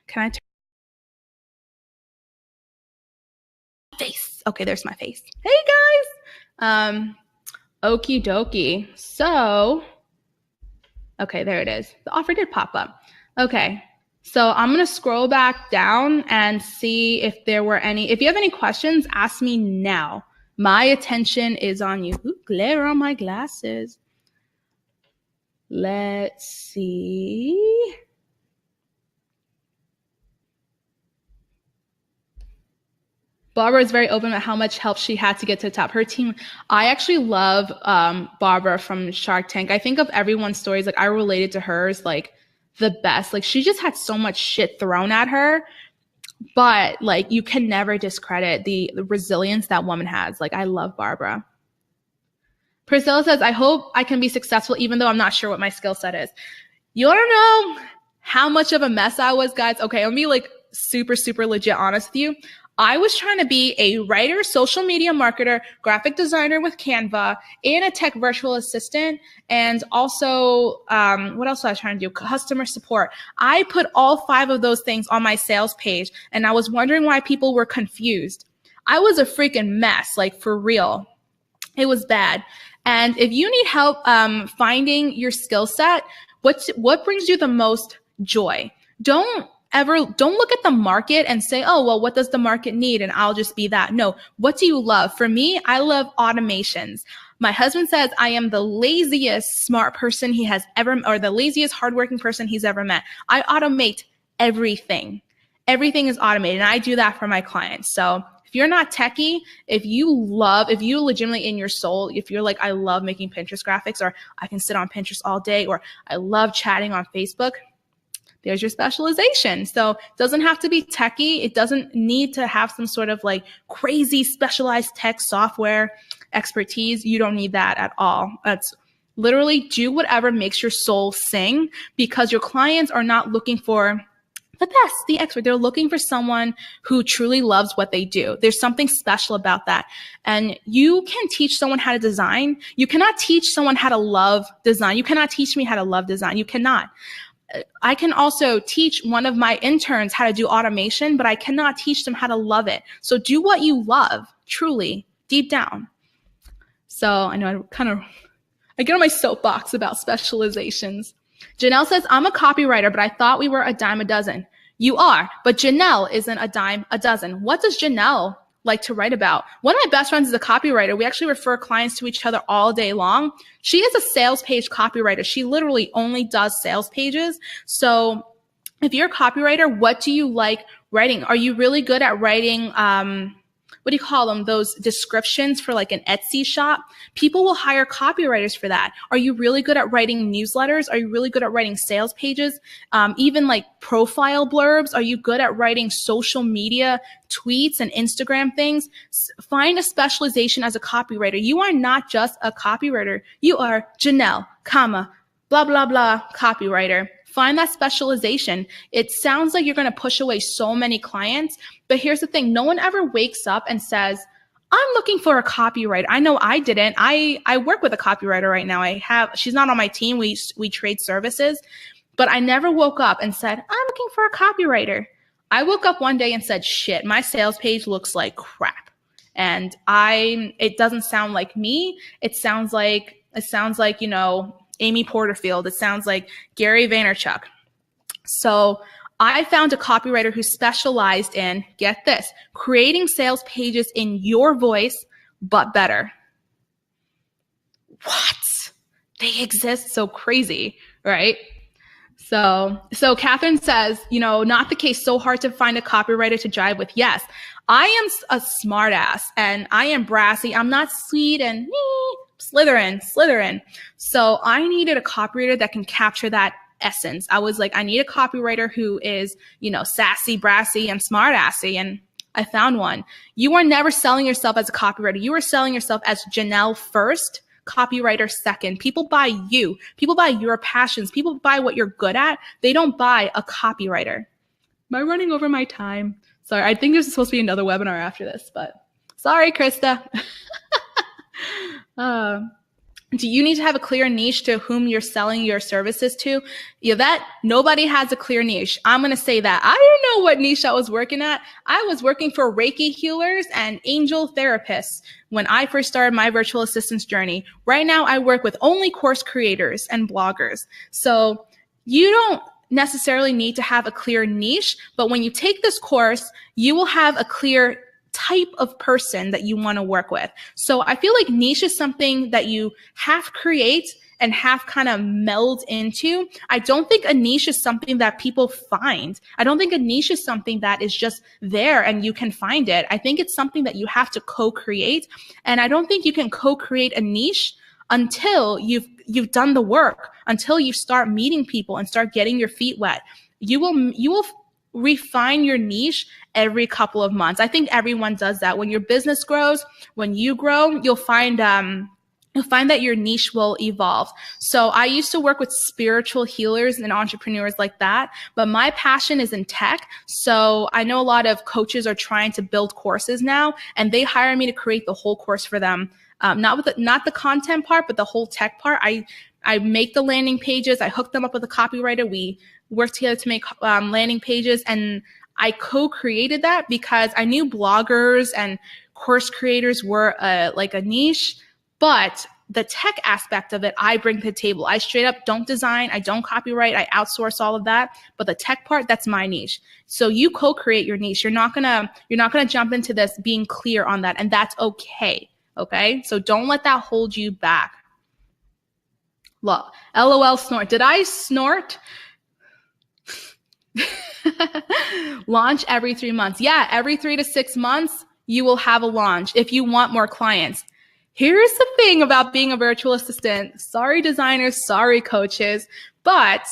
Can I turn face? Okay, there's my face. Hey guys. Okie dokie. So, okay, there it is. The offer did pop up. Okay. So I'm going to scroll back down and see if there were any. If you have any questions, ask me now. My attention is on you. Ooh, glare on my glasses. Let's see. Barbara is very open about how much help she had to get to the top. Her team, I actually love Barbara from Shark Tank. I think of everyone's stories, like I related to hers like the best. Like she just had so much shit thrown at her, but like you can never discredit the resilience that woman has. Like I love Barbara. Priscilla says, I hope I can be successful even though I'm not sure what my skill set is. You want to know how much of a mess I was, guys? Okay, I'll be like super, super legit honest with you. I was trying to be a writer, social media marketer, graphic designer with Canva, and a tech virtual assistant, and also, what else was I trying to do? Customer support. I put all 5 of those things on my sales page, and I was wondering why people were confused. I was a freaking mess, like for real. It was bad. And if you need help finding your skill set, what brings you the most joy? Don't look at the market and say, oh, well, what does the market need? And I'll just be that. No, what do you love? For me, I love automations. My husband says I am the laziest smart person he has ever, or the laziest hardworking person he's ever met. I automate everything. Everything is automated, and I do that for my clients. So if you're not techie, if you legitimately in your soul, if you're like, I love making Pinterest graphics, or I can sit on Pinterest all day, or I love chatting on Facebook, there's your specialization. So it doesn't have to be techie. It doesn't need to have some sort of like crazy specialized tech software expertise. You don't need that at all. That's literally do whatever makes your soul sing, because your clients are not looking for the best, the expert. They're looking for someone who truly loves what they do. There's something special about that. And you can teach someone how to design. You cannot teach someone how to love design. You cannot teach me how to love design. You cannot. I can also teach one of my interns how to do automation, but I cannot teach them how to love it. So do what you love, truly, deep down. So I know I get on my soapbox about specializations. Janelle says, I'm a copywriter, but I thought we were a dime a dozen. You are, but Janelle isn't a dime a dozen. What does Janelle like to write about? One of my best friends is a copywriter. We actually refer clients to each other all day long. She is a sales page copywriter. She literally only does sales pages. So if you're a copywriter, what do you like writing? Are you really good at writing, what do you call them? Those descriptions for like an Etsy shop? People will hire copywriters for that. Are you really good at writing newsletters? Are you really good at writing sales pages? Even like profile blurbs? Are you good at writing social media tweets and Instagram things? Find a specialization as a copywriter. You are not just a copywriter. You are Janelle, blah, blah, blah, copywriter. Find that specialization. It sounds like you're going to push away so many clients, but here's the thing. No one ever wakes up and says, I'm looking for a copywriter. I know I didn't. I work with a copywriter right now. She's not on my team. We trade services, but I never woke up and said, I'm looking for a copywriter. I woke up one day and said, shit, my sales page looks like crap. And it doesn't sound like me. It sounds like, Amy Porterfield. It sounds like Gary Vaynerchuk. So I found a copywriter who specialized in, get this, creating sales pages in your voice, but better. What? They exist? So crazy, right? So Catherine says, not the case, so hard to find a copywriter to jive with. Yes, I am a smart ass and I am brassy. I'm not sweet and Slytherin. So I needed a copywriter that can capture that essence. I was like, I need a copywriter who is, sassy, brassy, and smart assy. And I found one. You are never selling yourself as a copywriter. You are selling yourself as Janelle first, copywriter second. People buy you. People buy your passions. People buy what you're good at. They don't buy a copywriter. Am I running over my time? Sorry, I think there's supposed to be another webinar after this, but sorry, Krista. Do you need to have a clear niche to whom you're selling your services to? Yvette, nobody has a clear niche. I'm going to say that. I don't know what niche I was working at. I was working for Reiki healers and angel therapists when I first started my virtual assistance journey. Right now, I work with only course creators and bloggers. So you don't necessarily need to have a clear niche, but when you take this course, you will have a clear type of person that you want to work with. So I feel like niche is something that you half create and half kind of meld into. I don't think a niche is something that people find. I don't think a niche is something that is just there and you can find it. I think it's something that you have to co-create. And I don't think you can co-create a niche until you've done the work, until you start meeting people and start getting your feet wet. You will refine your niche every couple of months. I think everyone does that. When your business grows, when you grow, you'll find that your niche will evolve. So I used to work with spiritual healers and entrepreneurs like that, but my passion is in tech. So I know a lot of coaches are trying to build courses now, and they hire me to create the whole course for them. Not the content part, but the whole tech part. I make the landing pages. I hook them up with a copywriter. We work together to make landing pages, and I co-created that because I knew bloggers and course creators were like a niche, but the tech aspect of it, I bring to the table. I straight up don't design. I don't copyright. I outsource all of that, but the tech part, that's my niche. So you co-create your niche. You're not gonna jump into this being clear on that, and that's okay. Okay, so don't let that hold you back. LOL snort. Did I snort? Launch every 3 months. Yeah, every 3 to 6 months, you will have a launch if you want more clients. Here's the thing about being a virtual assistant. Sorry, designers, sorry, coaches, but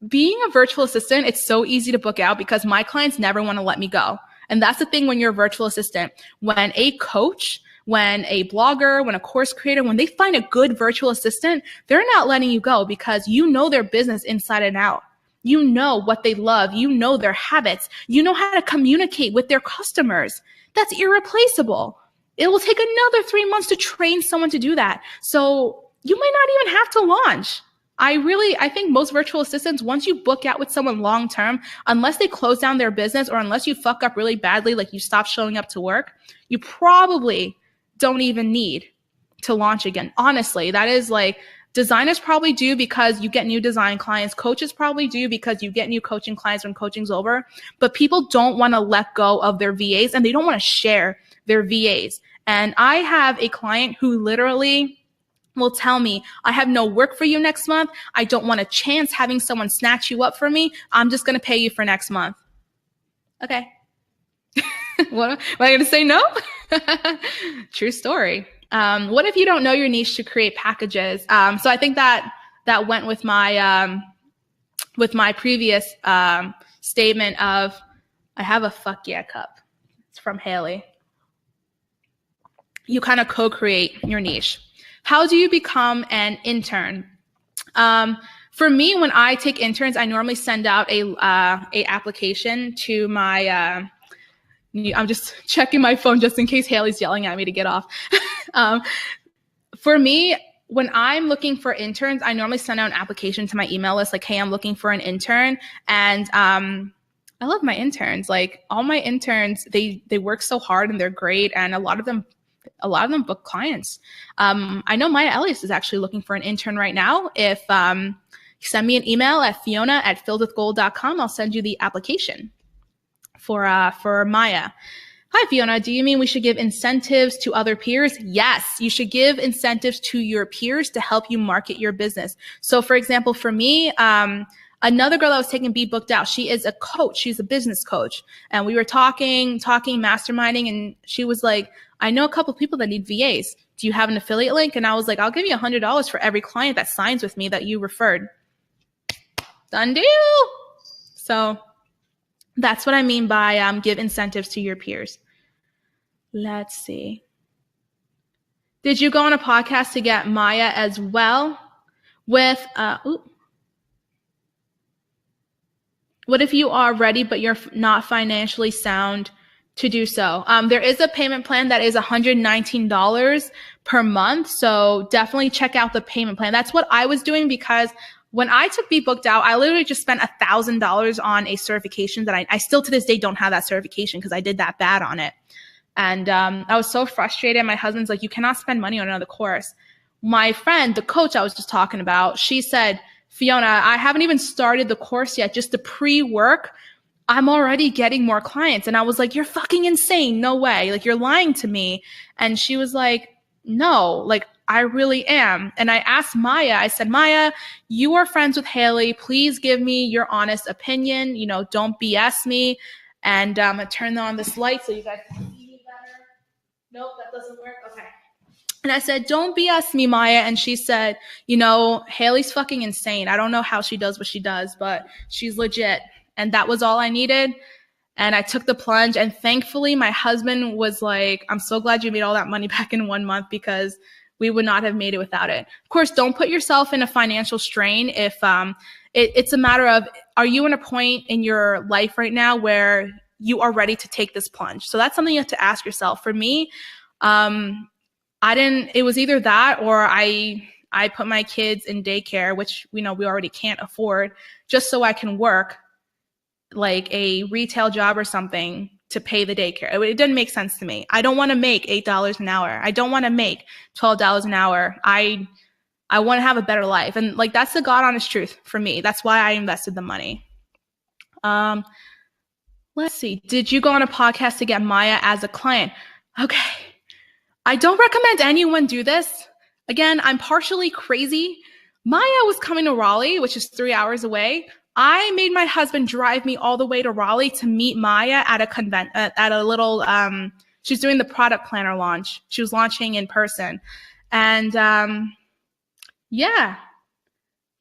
being a virtual assistant, it's so easy to book out because my clients never want to let me go. And that's the thing when you're a virtual assistant. When a coach, when a blogger, when a course creator, when they find a good virtual assistant, they're not letting you go because you know their business inside and out. You know what they love. You know their habits. You know how to communicate with their customers. That's irreplaceable. It will take another 3 months to train someone to do that. So you might not even have to launch. I think most virtual assistants, once you book out with someone long-term, unless they close down their business or unless you fuck up really badly, like you stop showing up to work, you probably don't even need to launch again. Honestly, that is like, designers probably do because you get new design clients. Coaches probably do because you get new coaching clients when coaching's over. But people don't want to let go of their VAs and they don't want to share their VAs. And I have a client who literally will tell me, I have no work for you next month. I don't want a chance having someone snatch you up for me. I'm just going to pay you for next month. Okay. What am I going to say? No? True story. What if you don't know your niche to create packages? So I think that went with my previous statement of, I have a fuck yeah cup. It's from Haley. You kind of co-create your niche. How do you become an intern? For me, when I take interns, I normally send out a application to my, I'm just checking my phone just in case Haley's yelling at me to get off. For me, when I'm looking for interns, I normally send out an application to my email list, like, hey, I'm looking for an intern. And I love my interns. Like, all my interns, they work so hard and they're great. And a lot of them book clients. I know Maya Elias is actually looking for an intern right now. If send me an email at fiona@filledwithgold.com. I'll send you the application for Maya. Hi, Fiona. Do you mean we should give incentives to other peers? Yes, you should give incentives to your peers to help you market your business. So, for example, for me, another girl that was taking Be Booked Out, she is a coach. She's a business coach. And we were talking, masterminding, and she was like, I know a couple of people that need VAs. Do you have an affiliate link? And I was like, I'll give you $100 for every client that signs with me that you referred. Done deal. So that's what I mean by give incentives to your peers. Let's see. Did you go on a podcast to get Maya as well? What if you are ready, but you're not financially sound to do so? There is a payment plan that is $119 per month. So definitely check out the payment plan. That's what I was doing, because when I took Be Booked Out, I literally just spent $1,000 on a certification that I still to this day don't have that certification because I did that bad on it. And I was so frustrated. My husband's like, you cannot spend money on another course. My friend, the coach I was just talking about, she said, Fiona, I haven't even started the course yet, just the pre-work. I'm already getting more clients. And I was like, you're fucking insane. No way. Like, you're lying to me. And she was like, no, like, I really am. And I asked Maya, I said, Maya, you are friends with Haley. Please give me your honest opinion. You know, don't BS me. And I'm going to turn on this light so you guys can see me better. Nope, that doesn't work. Okay. And I said, don't BS me, Maya. And she said, you know, Haley's fucking insane. I don't know how she does what she does, but she's legit. And that was all I needed. And I took the plunge. And thankfully, my husband was like, I'm so glad you made all that money back in 1 month, because we would not have made it without it. Of course, don't put yourself in a financial strain. If it's a matter of, are you in a point in your life right now where you are ready to take this plunge? So that's something you have to ask yourself. For me, it was either that or I put my kids in daycare, which we already can't afford, just so I can work like a retail job or something to pay the daycare. It didn't make sense to me. I don't want to make $8 an hour. I don't want to make $12 an hour. I want to have a better life. And like, that's the God honest truth for me. That's why I invested the money. Let's see. Did you go on a podcast to get Maya as a client? Okay. I don't recommend anyone do this. Again, I'm partially crazy. Maya was coming to Raleigh, which is 3 hours away. I made my husband drive me all the way to Raleigh to meet Maya at a little, she's doing the product planner launch. She was launching in person. And yeah.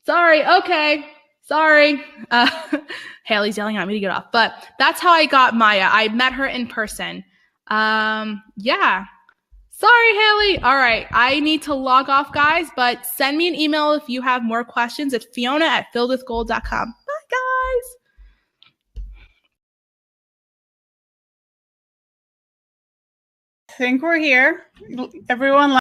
Sorry. Okay. Sorry. Haley's yelling at me to get off. But that's how I got Maya. I met her in person. Yeah. Sorry, Haley. All right. I need to log off, guys, but send me an email if you have more questions at fiona@filledwithgold.com. Bye, guys. I think we're here. Everyone